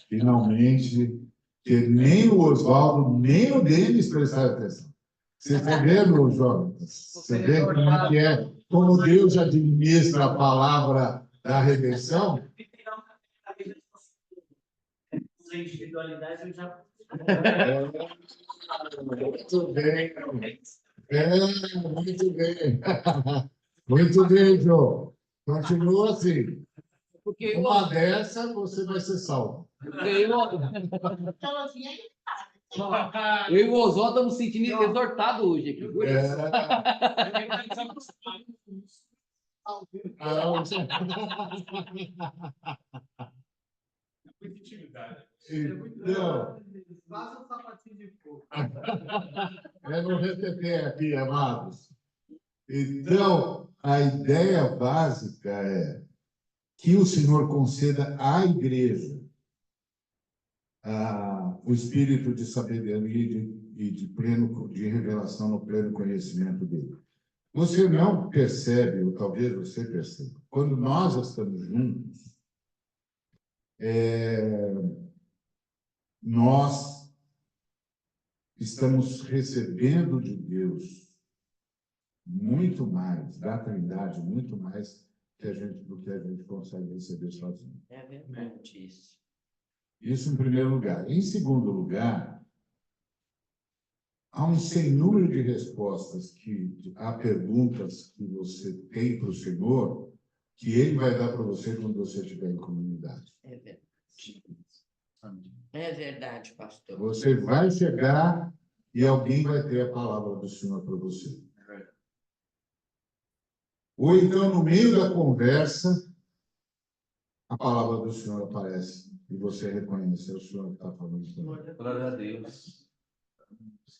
finalmente, que nem o Oswaldo, nem o Denis prestaram atenção. Você está vendo, Jonas? Você vê como Deus administra a palavra da redenção? A individualidade eu já. Muito bem. Muito bem. Muito bem, João. Continua assim. Porque Uma dessa, você vai ser salvo. Teologia aí. eu e o Oswaldo estamos sentindo exortados hoje aqui. Então, Faça um sapatinho de fogo. eu vou repetir aqui, amados. Então, a ideia básica é que o Senhor conceda à igreja o espírito de sabedoria e de revelação no pleno conhecimento dele. Você não percebe, ou talvez você perceba, quando nós estamos juntos, nós estamos recebendo de Deus muito mais, da Trindade, muito mais do que a gente consegue receber sozinho. É verdade isso. Isso em primeiro lugar. Em segundo lugar, há um sem número de respostas há perguntas que você tem para o Senhor que Ele vai dar para você quando você estiver em comunidade. É verdade. É verdade, pastor. Você vai chegar e alguém vai ter a palavra do Senhor para você. Ou então, no meio da conversa, a palavra do Senhor aparece e você reconhece o Senhor que está falando com você. Glória a Deus.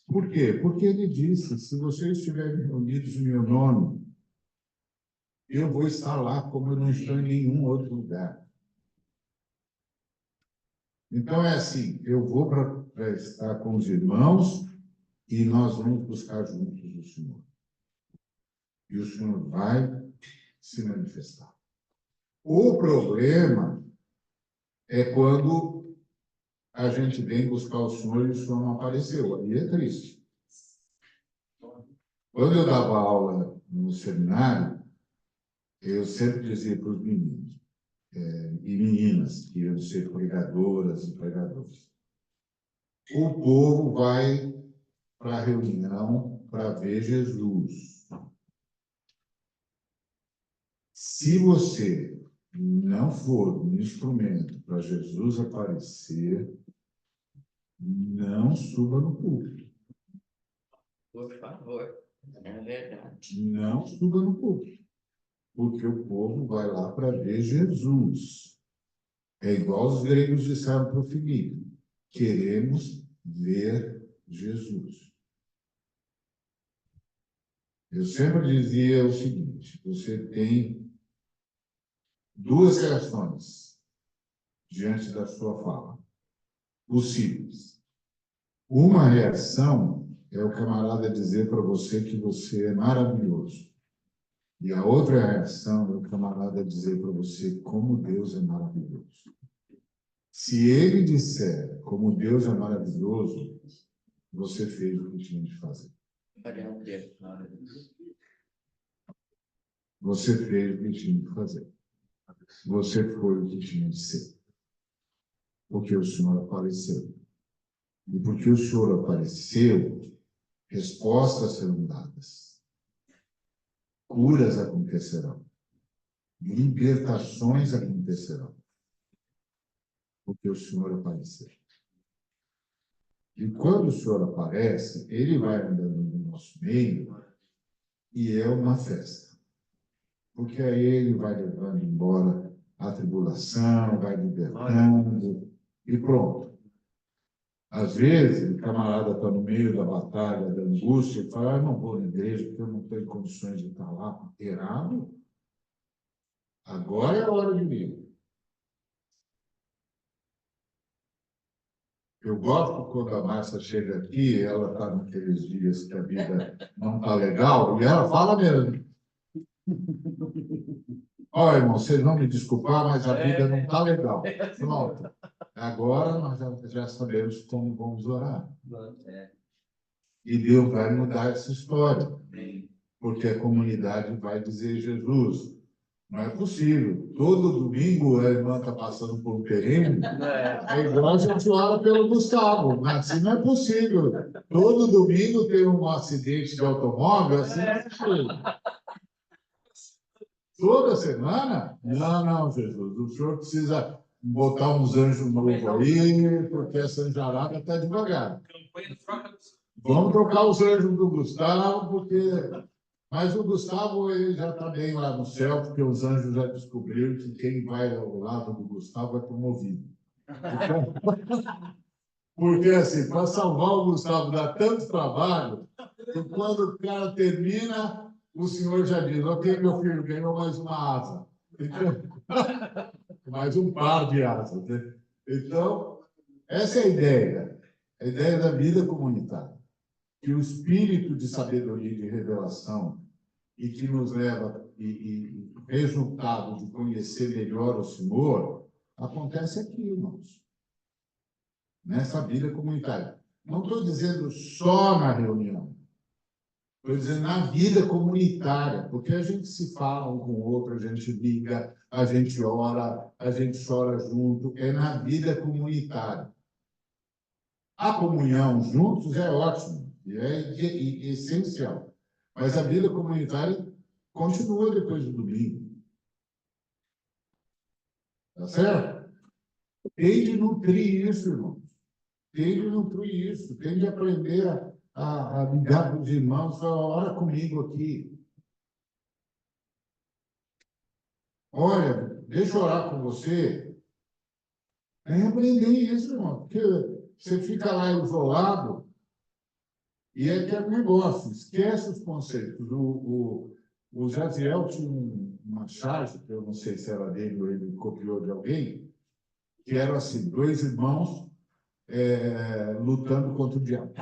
Por quê? Porque ele disse, se vocês estiverem reunidos em meu nome, eu vou estar lá como eu não estou em nenhum outro lugar. Então, é assim, eu vou para estar com os irmãos e nós vamos buscar juntos o Senhor. E o Senhor vai se manifestar. O problema é quando a gente vem buscar o Senhor e o Senhor não apareceu. Aí é triste. Quando eu dava aula no seminário, eu sempre dizia para os meninos e meninas que iam ser pregadoras e pregadores: o povo vai para a reunião para ver Jesus. Se você não for um instrumento para Jesus aparecer, não suba no púlpito. Por favor. É verdade. Não suba no púlpito. Porque o povo vai lá para ver Jesus. É igual os gregos disseram para o Filipe: queremos ver Jesus. Eu sempre dizia o seguinte: você tem duas reações diante da sua fala possíveis. Uma reação é o camarada dizer para você que você é maravilhoso. E a outra reação é o camarada dizer para você como Deus é maravilhoso. Se ele disser como Deus é maravilhoso, você fez o que tinha de fazer. Glória a Deus. Você fez o que tinha de fazer. Você foi o que tinha de ser. Porque o Senhor apareceu. E porque o Senhor apareceu, respostas serão dadas. Curas acontecerão. Libertações acontecerão. Porque o Senhor apareceu. E quando o Senhor aparece, ele vai andando no nosso meio e é uma festa. Porque aí ele vai levando embora a tribulação, vai libertando e pronto. Às vezes, o camarada está no meio da batalha, da angústia, e fala, eu não vou na igreja porque eu não tenho condições de estar lá. Errado. Agora é a hora de vir. Eu gosto quando a Márcia chega aqui, ela está naqueles dias que a vida não está legal, e ela fala mesmo. Olha, irmão, vocês vão me desculpar, mas a vida não está legal. Pronto. Agora nós já sabemos como vamos orar. E Deus vai mudar essa história. Porque a comunidade vai dizer, Jesus, não é possível. Todo domingo a irmã está passando por um perrengue. É igual a gente ora pelo Gustavo. Mas assim não é possível. Todo domingo tem um acidente de automóvel, assim não é possível. Toda semana? Não, não, Jesus. O senhor precisa botar uns anjos novos aí, porque essa anjarada está devagar. Vamos trocar os anjos do Gustavo, porque... Mas o Gustavo ele já está bem lá no céu, porque os anjos já descobriram que quem vai ao lado do Gustavo é promovido. Então, porque, assim, para salvar o Gustavo dá tanto trabalho, que quando o cara termina, o senhor já diz, ok, meu filho, ganhou mais uma asa. Então, mais um par de asas. Né? Então, essa é a ideia da vida comunitária. Que o espírito de sabedoria e de revelação e que nos leva e resultado de conhecer melhor o Senhor acontece aqui, irmãos, nessa vida comunitária. Não estou dizendo só na reunião, estou dizendo na vida comunitária, porque a gente se fala um com o outro, a gente liga, a gente ora, a gente chora junto, é na vida comunitária. A comunhão juntos é ótimo, é essencial, mas a vida comunitária continua depois do domingo. Tá certo? Tem de nutrir isso, irmãos. Tem de nutrir isso. Tem de aprender a ligar para os irmãos e falar, ora comigo aqui. Olha, deixa eu orar com você. É aprender isso, irmão. Porque você fica lá isolado e é aquele negócio. Esquece os conceitos. O Jaziel tinha uma charge, que eu não sei se era dele ou ele copiou de alguém, que era assim, dois irmãos lutando contra o diabo.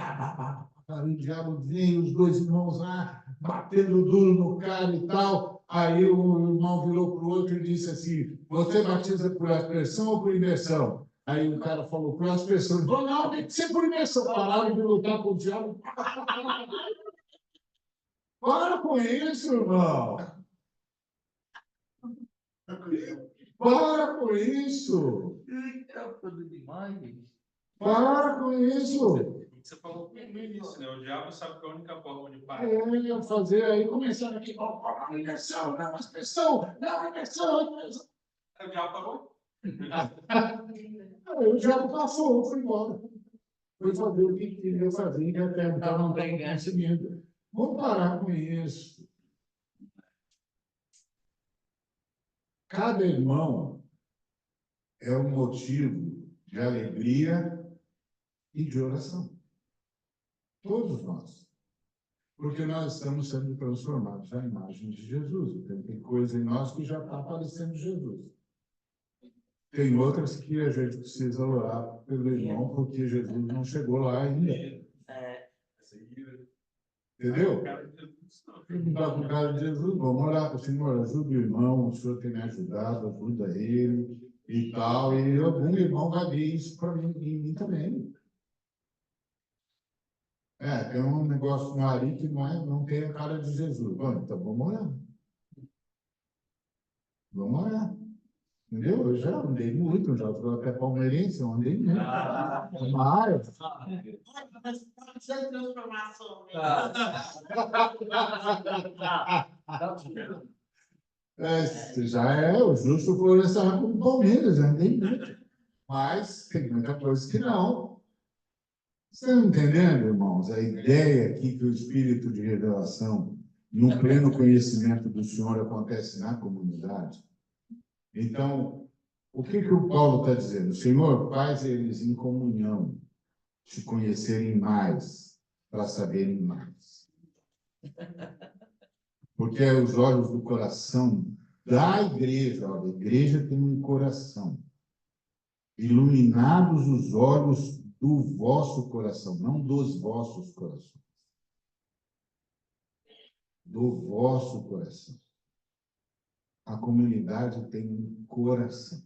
O diabo veio, os dois irmãos lá, batendo duro no cara e tal. Aí o irmão virou para o outro e disse assim, você batiza por aspersão ou por imersão? Aí o cara falou, por aspersão. Ele falou, não, tem que ser por imersão. Pararam de lutar com o diabo. Para com isso, irmão. Para com isso. Para com isso. Você falou no início, né? O diabo sabe que a única forma de parar. Eu fazer aí, começaram aqui, imersão, não, aspersão, não, imersão. O diabo parou? Aí o diabo passou, foi embora. Foi fazer o que queria fazer, que até então não estava conseguindo. Vamos parar com isso. Cada irmão é um motivo de alegria e de oração. Todos nós. Porque nós estamos sendo transformados na imagem de Jesus. Então, tem coisa em nós que já está aparecendo Jesus. Tem outras que a gente precisa orar pelo irmão, porque Jesus não chegou lá ainda. Entendeu? Perguntar para o cara de Jesus, vamos orar, Senhor, ajuda o irmão, o Senhor tem me ajudado, ajuda ele e tal. E algum irmão vai ver isso para mim, em mim também. Tem um negócio no Ari que não tem a cara de Jesus. Bom, então vamos orar. Vamos orar. Entendeu? Eu já andei muito, já fui até palmeirense, eu andei muito. Uma área. Mas tá precisando de transformação, né? O justo foi essa época do Palmeiras, já andei muito. Mas tem muita coisa que não. Você está entendendo, irmãos? A ideia aqui que o espírito de revelação, no pleno conhecimento do Senhor, acontece na comunidade. Então, o que o Paulo está dizendo? Senhor, faz eles em comunhão, te conhecerem mais, para saberem mais. Porque é os olhos do coração da igreja, olha, a igreja tem um coração. Iluminados os olhos do vosso coração, não dos vossos corações. Do vosso coração. A comunidade tem um coração.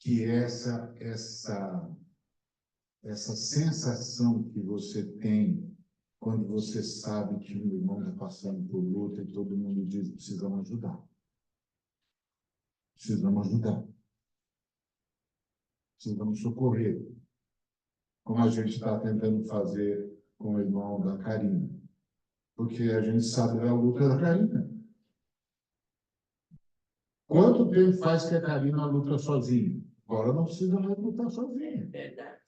Que essa sensação que você tem quando você sabe que um irmão está passando por luta e todo mundo diz, precisamos ajudar. Precisamos ajudar. Precisamos socorrer. Como a gente está tentando fazer com o irmão da Karina. Porque a gente sabe da luta da Karina. Quanto tempo faz que a Karina luta sozinha? Agora não precisa mais lutar sozinha. É verdade.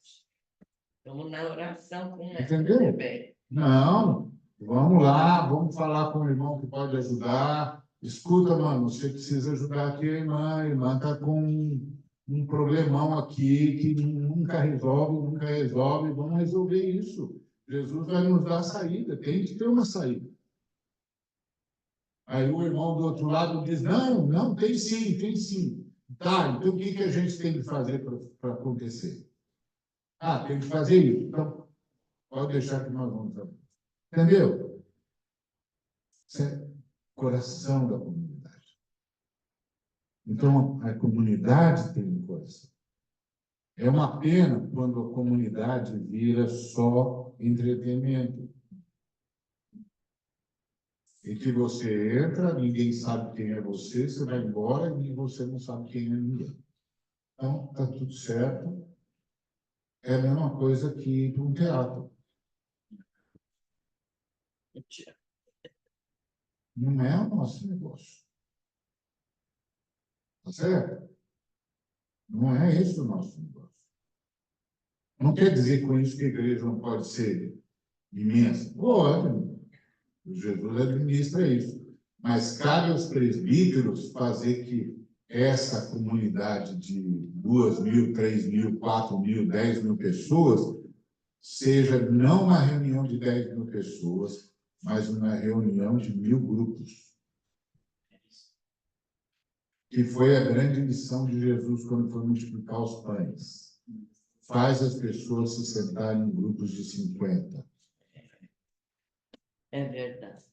Estamos na oração com ela. Entendeu? Também. Não. Vamos lá, vamos falar com o irmão que pode ajudar. Escuta, mano, você precisa ajudar aqui a irmã. A irmã está com um problemão aqui que nunca resolve. Vamos resolver isso. Jesus vai nos dar a saída. Tem que ter uma saída. Aí o irmão do outro lado diz, não, tem sim, tem sim. Tá, então o que a gente tem que fazer para acontecer? Tem que fazer isso. Então, pode deixar que nós vamos fazer. Entendeu? Isso é coração da comunidade. Então, a comunidade tem um coração. É uma pena quando a comunidade vira só entretenimento. E que você entra, ninguém sabe quem é você, você vai embora e você não sabe quem é ninguém. Então, está tudo certo. É a mesma coisa que ir para um teatro. Não é o nosso negócio. Tá certo? Não é esse o nosso negócio. Não quer dizer com isso que a igreja não pode ser imensa. Pode. Jesus administra isso. Mas cabe aos presbíteros fazer que essa comunidade de 2.000, 3.000, 4.000, 10.000 pessoas seja não uma reunião de 10.000 pessoas, mas uma reunião de 1.000 grupos. Que foi a grande lição de Jesus quando foi multiplicar os pães. Faz as pessoas se sentarem em grupos de 50. É verdade.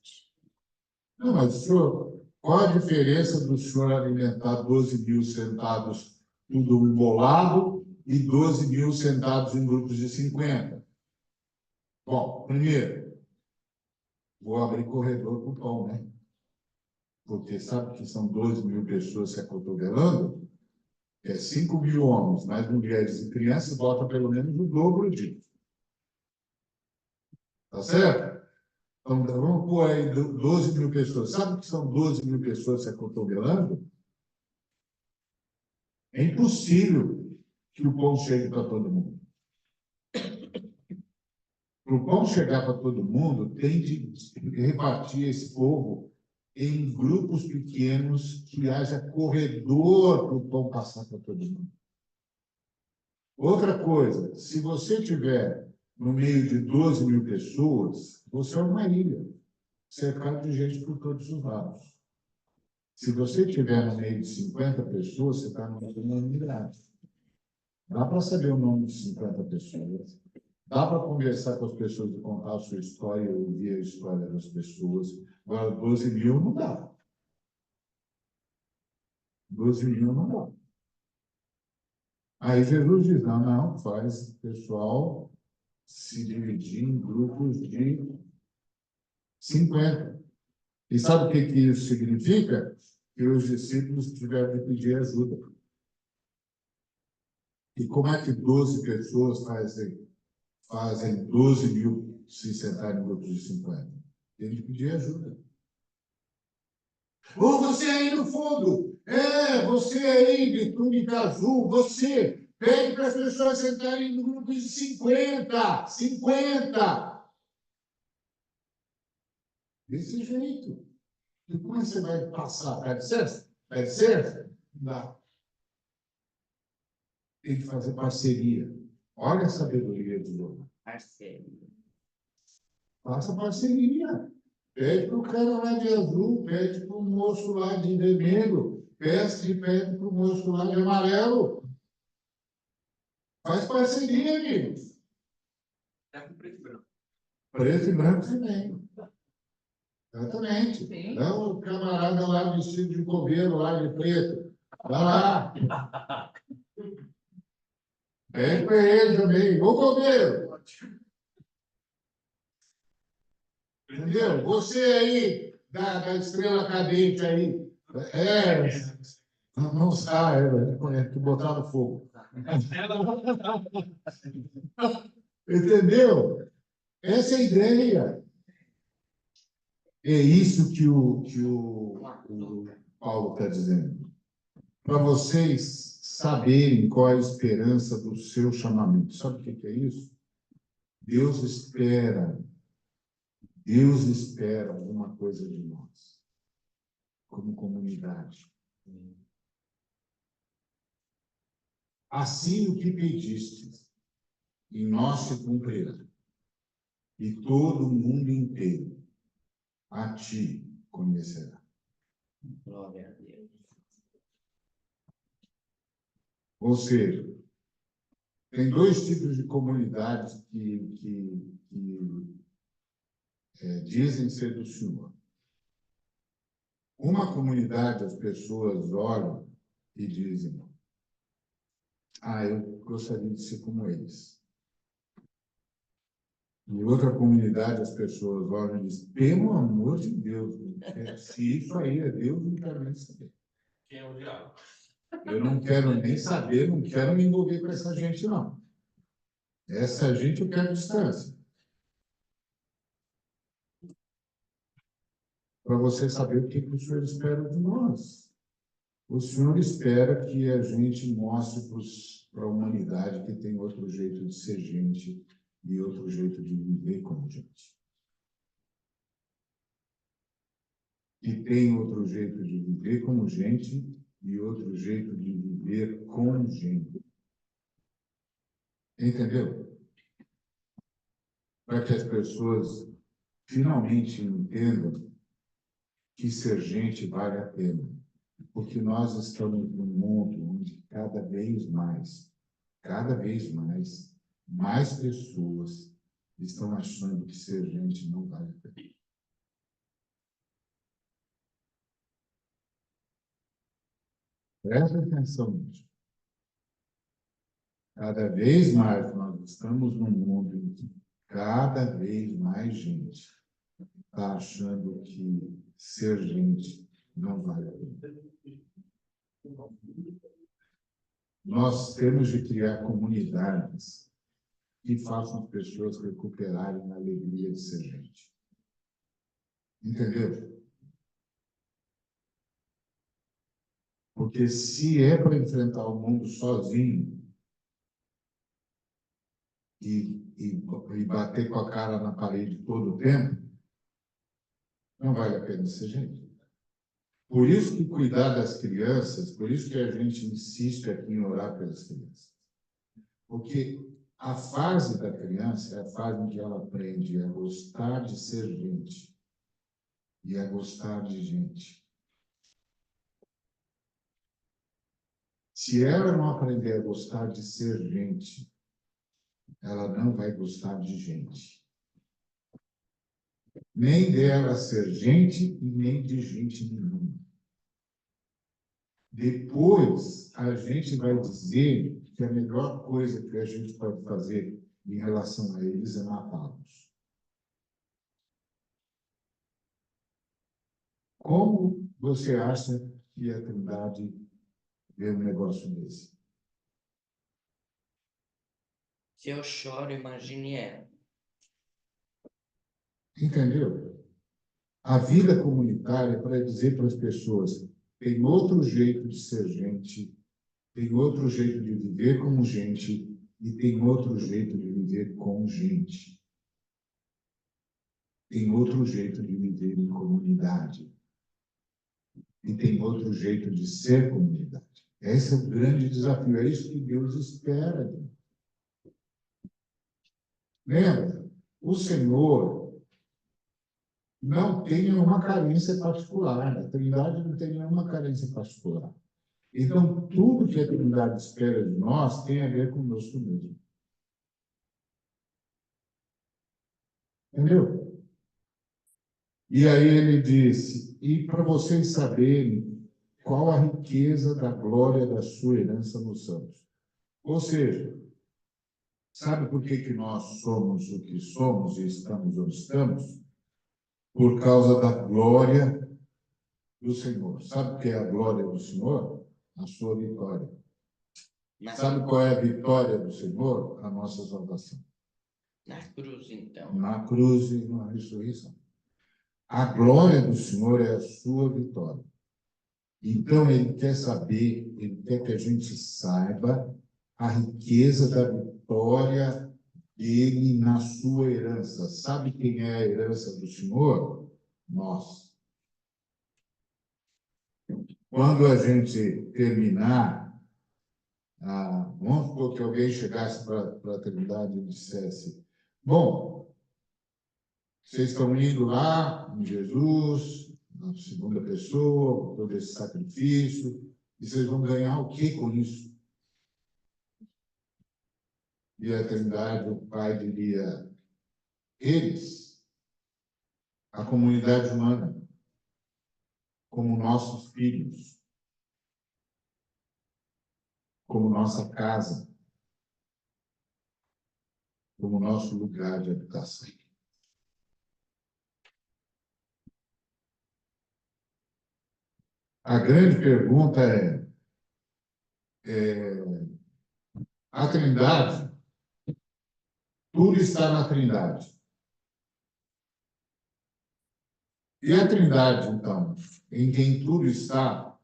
Não, mas, senhor, qual a diferença do senhor alimentar 12.000 sentados, tudo embolado, e 12.000 sentados em grupos de 50? Bom, primeiro, vou abrir corredor para o pão, né? Porque sabe que são 12.000 pessoas se acotovelando? 5.000 homens, mais mulheres e crianças, bota pelo menos o dobro disso. Tá certo? Então, vamos pôr aí 12.000 pessoas. Sabe o que são 12.000 pessoas se acotovelando? É impossível que o pão chegue para todo mundo. Para o pão chegar para todo mundo, tem de repartir esse povo em grupos pequenos, que haja corredor para o pão passar para todo mundo. Outra coisa, se você estiver no meio de 12.000 pessoas, você é uma ilha, cercado de gente por todos os lados. Se você estiver no meio de 50 pessoas, você está numa comunidade. Dá para saber o nome de 50 pessoas. Dá para conversar com as pessoas e contar a sua história, ouvir a história das pessoas. Agora, 12.000 não dá. 12.000 não dá. Aí Jesus diz, não, faz pessoal se dividir em grupos de 50. E sabe o que isso significa? Que os discípulos tiveram que pedir ajuda. E como é que 12 pessoas fazem 12 mil se sentarem em grupos de 50? Tem que pedir ajuda. Ou você aí no fundo, você aí de túnica azul, você pede para as pessoas sentarem em grupos de 50, 50. Desse jeito. E como você vai passar? Pede licença? Pede licença? Não dá. Tem que fazer parceria. Olha a sabedoria de Deus. Parceiro. Faça parceria. Pede para o cara lá de azul, pede para o moço lá de vermelho, pede para o moço lá de amarelo. Faz parceria, amigos. É com preto e branco. Preto e branco também. Exatamente. Sim. É o camarada lá vestido de coveiro, lá de preto. Vai lá. Pede para ele também. Ô, coveiro. Entendeu? Você aí, da estrela cadente aí. Não sai, que botar no fogo. Entendeu? Essa é a ideia. É isso que o Paulo está dizendo. Para vocês saberem qual é a esperança do seu chamamento. Sabe o que é isso? Deus espera alguma coisa de nós, como comunidade. Assim o que pedistes, em nós se cumprirá. E todo o mundo inteiro a ti conhecerá. Glória a Deus. Ou seja, tem dois tipos de comunidades que dizem ser do Senhor. Uma comunidade, as pessoas olham e dizem: eu gostaria de ser como eles. Em outra comunidade, as pessoas olham e dizem: pelo amor de Deus, se isso aí é Deus, não quero nem saber. Quem é o diabo? Eu não quero nem saber, não quero me envolver com essa gente, não. Essa gente eu quero distância. Para você saber o que o Senhor espera de nós. O Senhor espera que a gente mostre para a humanidade que tem outro jeito de ser gente e outro jeito de viver como gente. Que tem outro jeito de viver como gente e outro jeito de viver com gente. Entendeu? Para que as pessoas finalmente entendam que ser gente vale a pena. Porque nós estamos num mundo onde cada vez mais, mais pessoas estão achando que ser gente não vale a pena. Presta atenção nisso. Cada vez mais nós estamos num mundo em que cada vez mais gente está achando que ser gente não vale a pena. Nós temos de criar comunidades que façam as pessoas recuperarem a alegria de ser gente. Entendeu? Porque se é para enfrentar o mundo sozinho e bater com a cara na parede todo o tempo, não vale a pena ser gente. Por isso que cuidar das crianças, por isso que a gente insiste aqui em orar pelas crianças. Porque a fase da criança é a fase em que ela aprende a gostar de ser gente e a gostar de gente. Se ela não aprender a gostar de ser gente, ela não vai gostar de gente. Nem dela ser gente e nem de gente nenhuma. Depois, a gente vai dizer que a melhor coisa que a gente pode fazer em relação a eles é matá-los. Como você acha que a Trindade vê um negócio desse? Se eu choro, imagine ela. Entendeu? A vida comunitária é para dizer para as pessoas: tem outro jeito de ser gente, tem outro jeito de viver como gente e tem outro jeito de viver com gente. Tem outro jeito de viver em comunidade. E tem outro jeito de ser comunidade. Esse é o grande desafio, é isso que Deus espera de nós. Lembra? O Senhor não tem nenhuma carência particular, a Trindade não tem nenhuma carência particular. Então, tudo que a Trindade espera de nós tem a ver conosco mesmo. Entendeu? E aí ele disse, e para vocês saberem qual a riqueza da glória da sua herança nos santos. Ou seja, sabe por que nós somos o que somos e estamos onde estamos? Por causa da glória do Senhor. Sabe o que é a glória do Senhor? A sua vitória. Sabe qual é a vitória do Senhor? A nossa salvação. Na cruz, então. Na cruz e na ressurreição. A glória do Senhor é a sua vitória. Então, ele quer saber, ele quer que a gente saiba a riqueza da vitória dele na sua herança. Sabe quem é a herança do Senhor? Nós. Quando a gente terminar, vamos supor que alguém chegasse para a Trindade e dissesse: bom, vocês estão indo lá em Jesus, na segunda pessoa, todo esse sacrifício, e vocês vão ganhar o que com isso? E a Trindade, o Pai diria: eles, a comunidade humana, como nossos filhos, como nossa casa, como nosso lugar de habitação. A grande pergunta a Trindade, tudo está na Trindade. E a Trindade, então, em quem tudo está,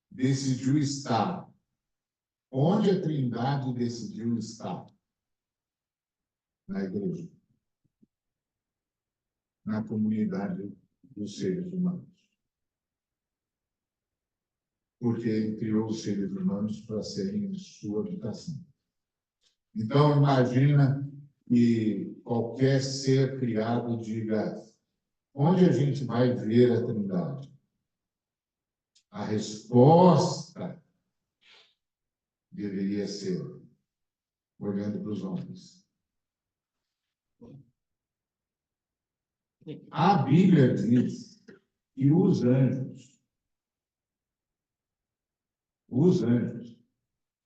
decidiu estar. Onde a Trindade decidiu estar? Na igreja. Na comunidade dos seres humanos. Porque ele criou os seres humanos para serem sua habitação. Então, imagina que qualquer ser criado diga: onde a gente vai ver a Trindade? A resposta deveria ser olhando para os homens. A Bíblia diz que os anjos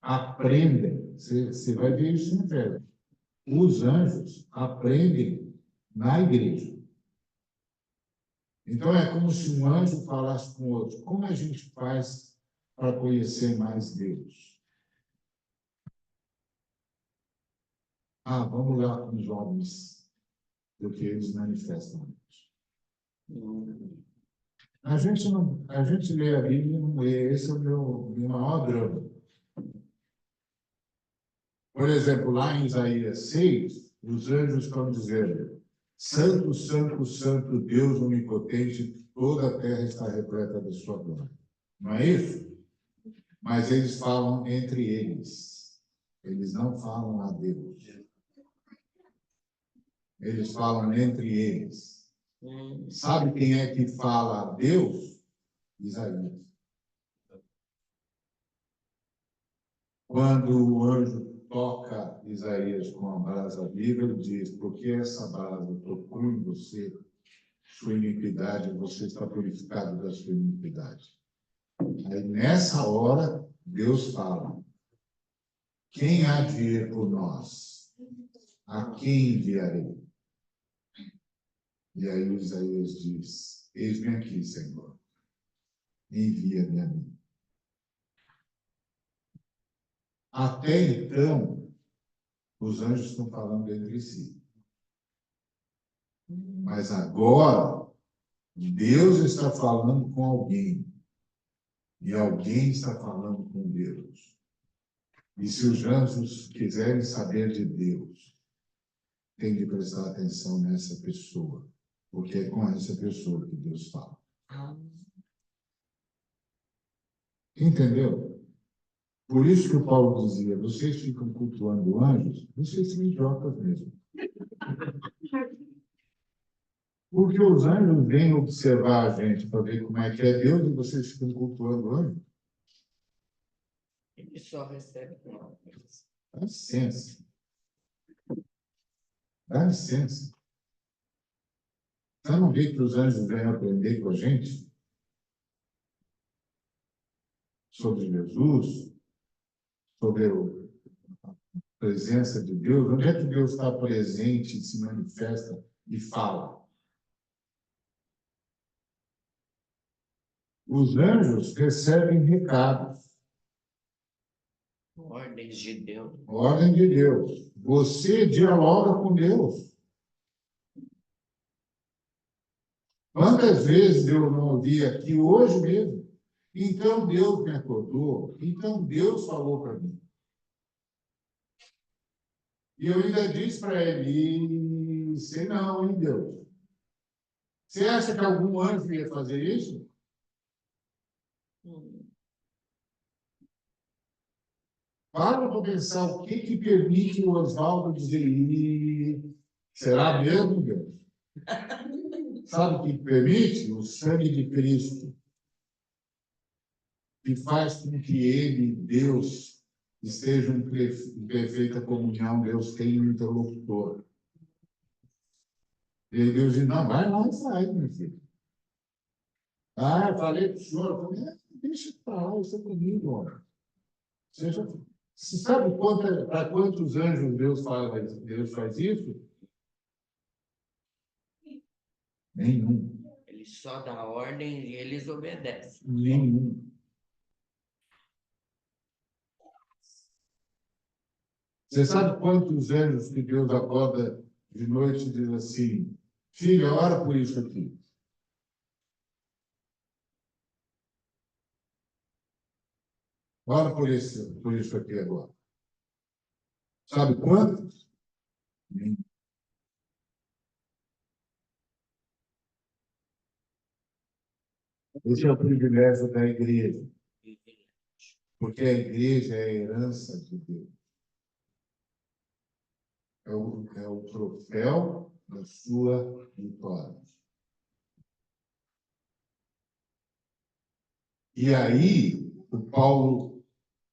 aprendem, você vai ver isso no Evangelho. Os anjos aprendem na igreja. Então, é como se um anjo falasse com o outro: como a gente faz para conhecer mais Deus? Vamos lá com os homens, porque eles manifestam Deus. A gente lê a Bíblia e não lê. Esse é o meu maior drama. Por exemplo, lá em Isaías 6, os anjos estão dizendo: Santo, Santo, Santo, Deus onipotente, toda a terra está repleta da sua glória. Não é isso? Mas eles falam entre eles. Eles não falam a Deus. Eles falam entre eles. Sabe quem é que fala a Deus? Isaías. Quando o anjo toca Isaías com a brasa viva, ele diz: porque essa brasa tocou em você, sua iniquidade, você está purificado da sua iniquidade. Aí, nessa hora, Deus fala: quem há de ir por nós? a quem enviarei? E aí Isaías diz, eis-me aqui, Senhor, envia-me a mim. Até então, os anjos estão falando entre si. Mas agora, Deus está falando com alguém. E alguém está falando com Deus. E se os anjos quiserem saber de Deus, tem de prestar atenção nessa pessoa. Porque é com essa pessoa que Deus fala. Entendeu? Por isso que o Paulo dizia, vocês ficam cultuando anjos, vocês são idiotas mesmo. Porque os anjos vêm observar a gente para ver como é que é Deus e vocês ficam cultuando anjos. Ele só recebe uma coisa. Dá licença. Dá licença. Você não vê que os anjos vêm aprender com a gente? Sobre Jesus? Sobre a presença de Deus? Onde é que Deus está presente, se manifesta e fala? Os anjos recebem recados. Ordens de Deus. Ordem de Deus. Você dialoga com Deus. Quantas vezes eu não ouvi aqui hoje mesmo? Então Deus me acordou. Então Deus falou para mim. E eu ainda disse para ele, sei não, hein, Deus? Você acha que algum anjo ia fazer isso? Para para pensar o que permite o Oswaldo dizer, será mesmo, Deus? Sabe o que permite? O sangue de Cristo. Que faz com que ele, Deus, estejam em perfeita comunhão. Deus tem um interlocutor. E aí Deus diz, não, vai lá e sai, meu filho. Ah, eu falei para o senhor, eu falei, deixa para lá, isso é comigo, ó. Você sabe para quantos anjos Deus faz isso? Nenhum. Ele só dá ordem e eles obedecem. Nenhum. Você sabe quantos anjos que Deus acorda de noite e diz assim, filha, ora por isso aqui. Ora por isso aqui agora. Sabe quantos? Nenhum. Esse é o privilégio da igreja. Porque a igreja é a herança de Deus. É o troféu da sua vitória. E aí, o Paulo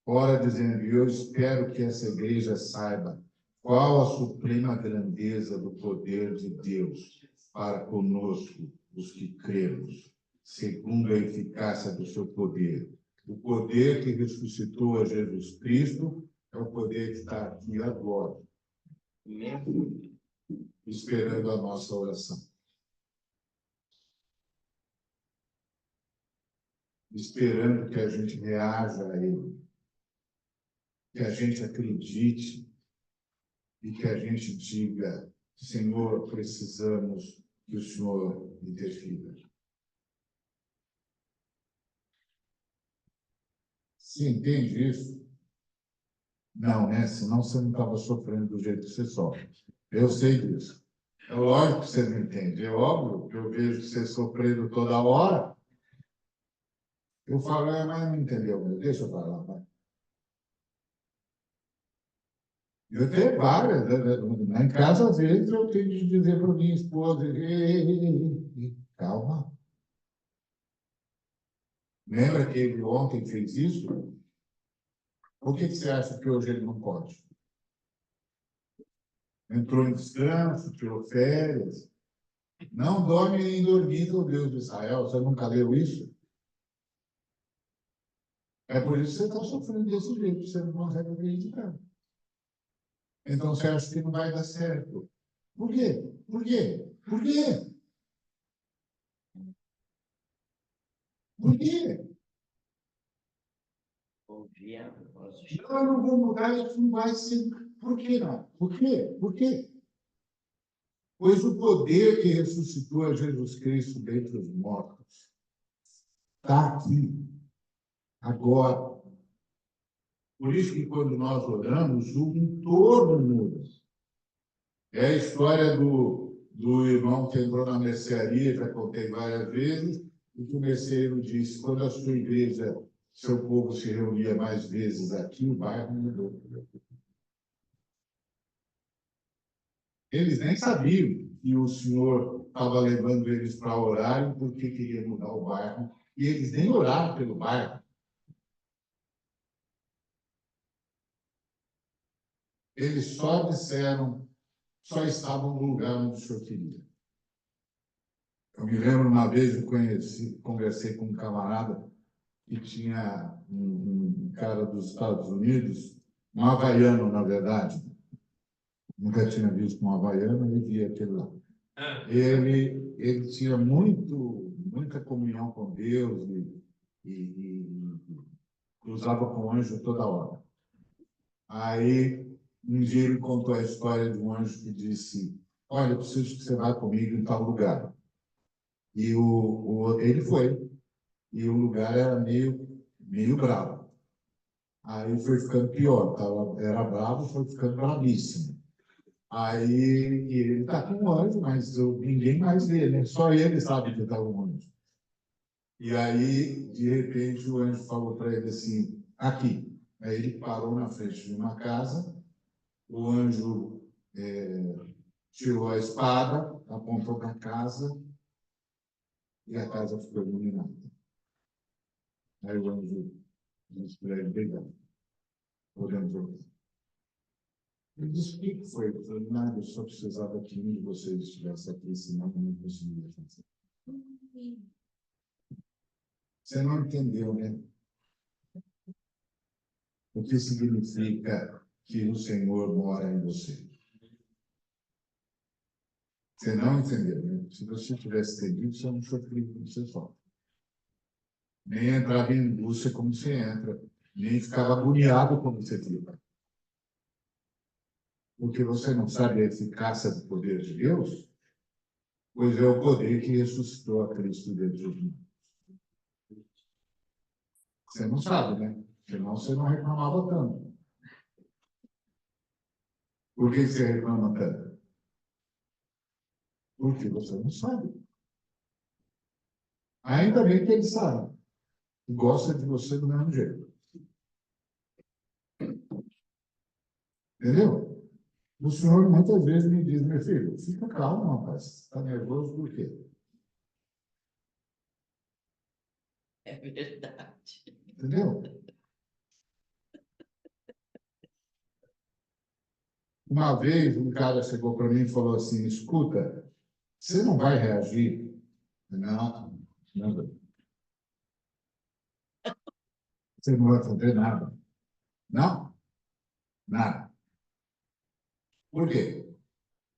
ora dizendo, eu espero que essa igreja saiba qual a suprema grandeza do poder de Deus para conosco, os que cremos, segundo a eficácia do seu poder. O poder que ressuscitou a Jesus Cristo é o poder que está aqui agora, mesmo esperando a nossa oração. Esperando que a gente reaja a Ele, que a gente acredite e que a gente diga, Senhor, precisamos que o Senhor interfira. Você entende isso? Não, né? Senão você não estava sofrendo do jeito que você sofre. Eu sei disso. É lógico que você não entende. É óbvio que eu vejo você sofrendo toda hora. Eu falo, mas não entendeu. Deixa eu falar, vai. Eu tenho várias. Em casa, às vezes, eu tenho de dizer para minha esposa, ei, calma. Lembra que ele ontem fez isso? Por que você acha que hoje ele não pode? Entrou em descanso, tirou férias. Não dorme nem dormir, o Deus de Israel. Você nunca leu isso? É por isso que você está sofrendo desse jeito, você não consegue acreditar. Então você acha que não vai dar certo. Por quê? Por quê? Por quê? Por quê? Ouvia a voz de Não, eu não vou mudar, isso não vai ser. Por quê não? Por quê? Por quê? Pois o poder que ressuscitou a Jesus Cristo dentre os mortos está aqui, agora. Por isso que quando nós oramos, o entorno muda. É a história do irmão que entrou na mercearia, já contei várias vezes, e que o merceeiro disse, quando a sua igreja, seu povo se reunia mais vezes aqui, o bairro mudou. Eles nem sabiam que o Senhor estava levando eles para orar porque queria mudar o bairro, e eles nem oraram pelo bairro. Eles só disseram, só estavam no lugar onde o Senhor queria. Eu me lembro uma vez, conversei com um camarada que tinha um cara dos Estados Unidos, um havaiano, na verdade. Nunca tinha visto um havaiano e via aquele lá. Ele tinha muita comunhão com Deus e cruzava com o anjo toda hora. Aí, um dia ele contou a história de um anjo que disse, olha, eu preciso que você vá comigo em tal lugar. E ele foi. E o lugar era meio bravo. Aí foi ficando pior. Era bravo, foi ficando bravíssimo. Aí ele está com um anjo, mas ninguém mais vê, né? Só ele sabe que está um anjo. E aí, de repente, o anjo falou para ele assim, aqui. Aí ele parou na frente de uma casa, o anjo tirou a espada, apontou para a casa, e a casa ficou iluminada. Aí o anjo disse para ele, obrigado. Podemos voltar. Ele disse, o que foi? Eu falei, nada, eu só precisava que um de vocês estivesse aqui, senão eu não conseguiria fazer. Você não entendeu, né? O que significa que o Senhor mora em você? Você não entendeu, né? Se você tivesse entendido, você não sofria como você sofre. Nem entrava em angústia como você entra, nem ficava agoniado como você fica. Porque você não sabe a eficácia do poder de Deus, pois é o poder que ressuscitou a Cristo dentro de mim. Você não sabe, né? Senão você não reclamava tanto. Por que você reclama tanto? Porque você não sabe. Ainda bem que ele sabe. E gosta de você do mesmo jeito. Entendeu? O senhor muitas vezes me diz, meu filho, fica calmo, rapaz. Está nervoso por quê? É verdade. Entendeu? Uma vez um cara chegou para mim e falou assim, escuta, você não vai reagir? Não, não vai. Você não vai fazer nada. Não? Nada. Por quê?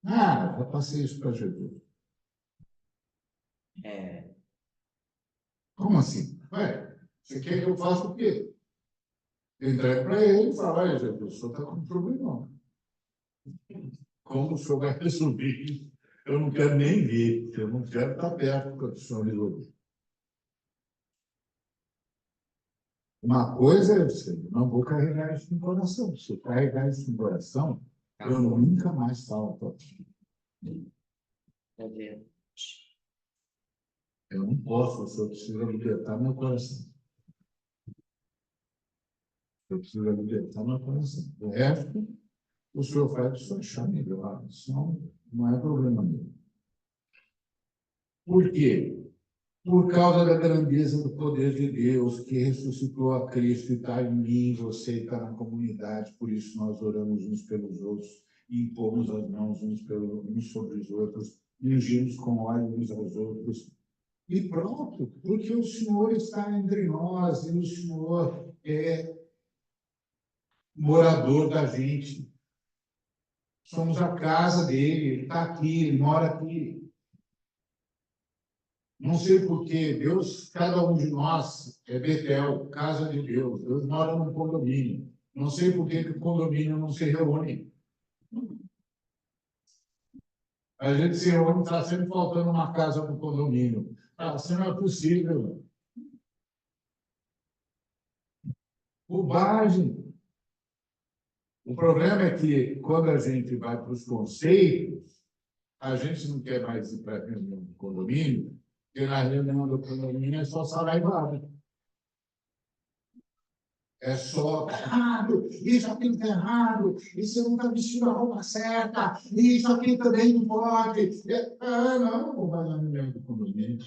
Ah, já passei isso para Jesus. É, Como assim? Ué, você quer que eu faça o quê? Eu entrego para ele e falo, olha, Jesus, o senhor está com um problema. Como o senhor vai resolver? Eu não quero nem ver, eu não quero estar perto quando o senhor resolver. Uma coisa é eu não vou carregar isso no coração. Se eu carregar isso no coração, eu nunca mais falo para ti. é verdade. Eu não posso, o senhor precisa libertar meu coração. Eu preciso libertar meu coração. O resto, o senhor faz o senhor achar melhor. Isso não é problema meu. Por quê? Por causa da grandeza do poder de Deus, que ressuscitou a Cristo e está em mim, você está na comunidade, por isso nós oramos uns pelos outros, e impomos as mãos uns sobre os outros, e ungimos com óleo uns aos outros. E pronto, porque o Senhor está entre nós, e o Senhor é morador da gente. Somos a casa dele, ele está aqui, ele mora aqui. Não sei por que Deus, cada um de nós é Betel, casa de Deus. Deus mora num condomínio. Não sei por que o condomínio não se reúne. A gente se reúne, está sempre faltando uma casa no condomínio. Assim não é possível. Bobagem. O problema é que, quando a gente vai para os conceitos, a gente não quer mais ir para a reunião do condomínio, porque na reunião do condomínio é só saraivada. É só errado, isso aqui está errado, isso não está vestindo a roupa certa, isso aqui também não pode. Não vai na reunião do condomínio.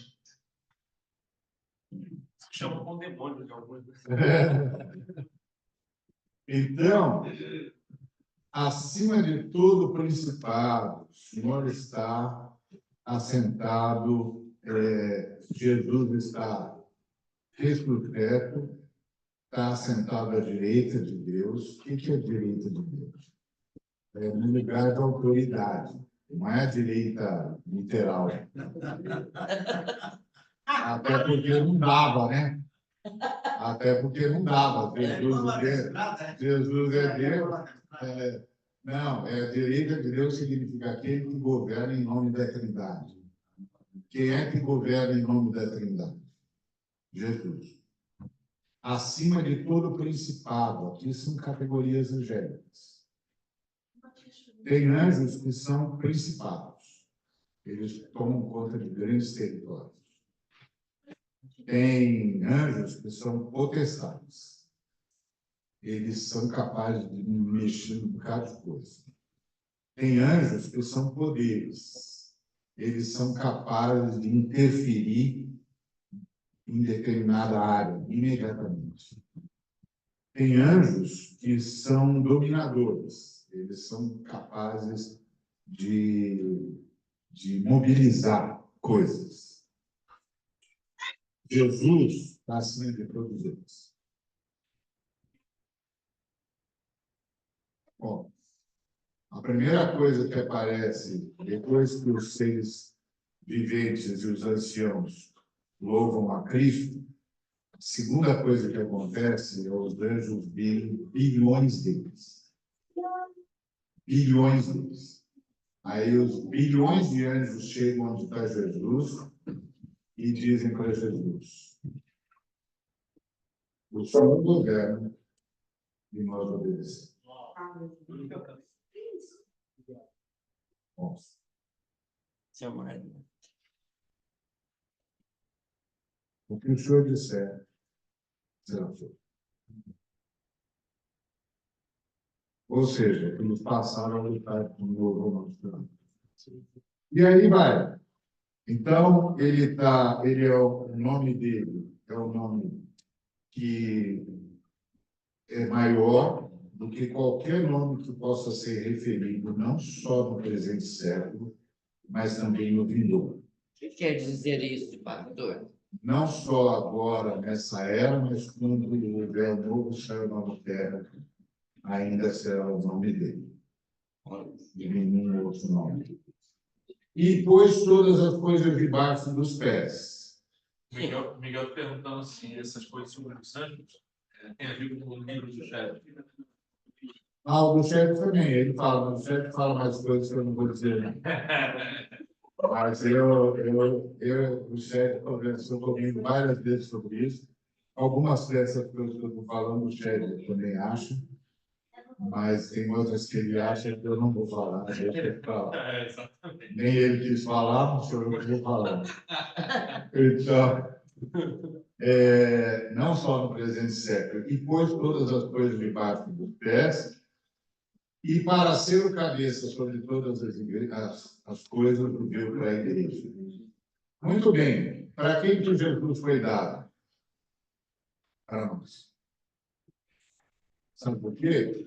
Chama com demônio de alguma coisa. Então, acima de todo principado, o Senhor está assentado, Jesus está ressurreto, está assentado à direita de Deus. O que é a direita de Deus? É no lugar da autoridade, não é a direita literal. Até porque não dava, né? Até porque não dava. Jesus é Deus. Não, a direita de Deus significa aquele que governa em nome da Trindade. Quem é que governa em nome da Trindade? Jesus. Acima de todo principado, aqui são categorias angélicas. Tem anjos que são principados. Eles tomam conta de grandes territórios. Tem anjos que são potestades. Eles são capazes de mexer em um bocado de coisa. Tem anjos que são poderes. Eles são capazes de interferir em determinada área, imediatamente. Tem anjos que são dominadores. Eles são capazes de mobilizar coisas. Jesus está acima de todos eles. Bom, a primeira coisa que aparece depois que os seres viventes e os anciãos louvam a Cristo, a segunda coisa que acontece é os anjos verem bilhões deles. Bilhões deles. Aí os bilhões de anjos chegam onde está Jesus e dizem para Jesus: o Senhor governa e nós obedecemos. Bom, Seu marido. o que o Senhor disser será feito. Ou seja, eles passaram a lutar com o novo nosso. E aí vai. Então, o nome dele é o nome que é maior do que qualquer nome que possa ser referido, não só no presente século, mas também no vindouro. O que quer dizer isso, pastor? Não só agora, nessa era, mas quando houver o novo céu e a nova terra, ainda será o nome dele. E nenhum outro nome. E pôs todas as coisas debaixo dos pés. Miguel perguntando assim, essas coisas sobre os anjos, tem a ver com o livro do chefe. O do chefe também, ele fala, mas o chefe fala mais coisas que eu não vou dizer, não. Mas o chefe conversou comigo várias vezes sobre isso. Algumas dessas coisas que eu estou falando, o chefe também acha, mas tem outras que ele acha que eu não vou falar, deixa ele falar. Exatamente. Nem ele quis falar, não sou eu que vou falar. Então, não só no presente século, e pôs todas as coisas debaixo dos pés, e para ser o cabeça sobre todas as coisas, deu para a igreja. Muito bem. Para quem que Jesus foi dado? Para nós. Sabe por quê?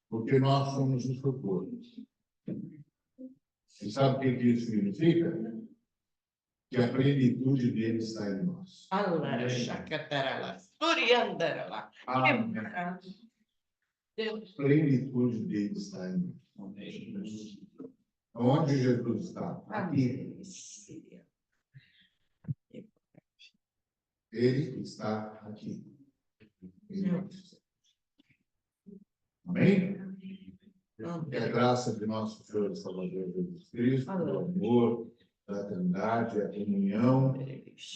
Porque nós somos o seu corpo. E sabe o que isso significa? Que a plenitude dele está em nós. Allara, chacatarala, suriandarala. Amém. plenitude dele está em mim. Onde Jesus está? Aqui. Ele está aqui. Amém? Que a graça de nosso Senhor e Salvador Jesus Cristo, o amor da Trindade, a comunhão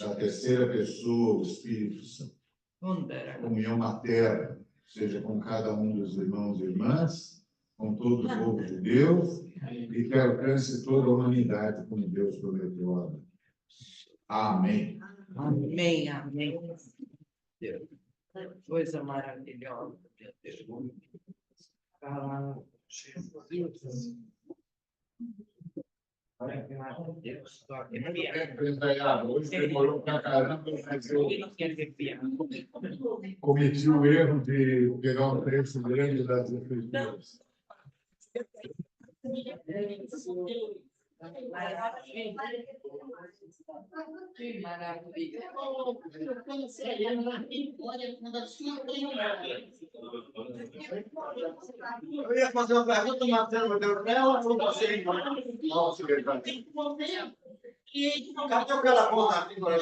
da terceira pessoa, o Espírito Santo, a comunhão materna, seja com cada um dos irmãos e irmãs, com todo o povo de Deus, e que alcance toda a humanidade, como Deus prometeu. Amém. Amém, amém. Deus. Coisa maravilhosa, meu Deus. Hoje demorou pra caramba, mas eu cometi o erro de pegar um trecho grande das Escrituras. Que maravilha. Eu ia fazer uma pergunta, Marcelo, deu para ela ou você? Nossa, verdade. Cadê o cara bom na figura?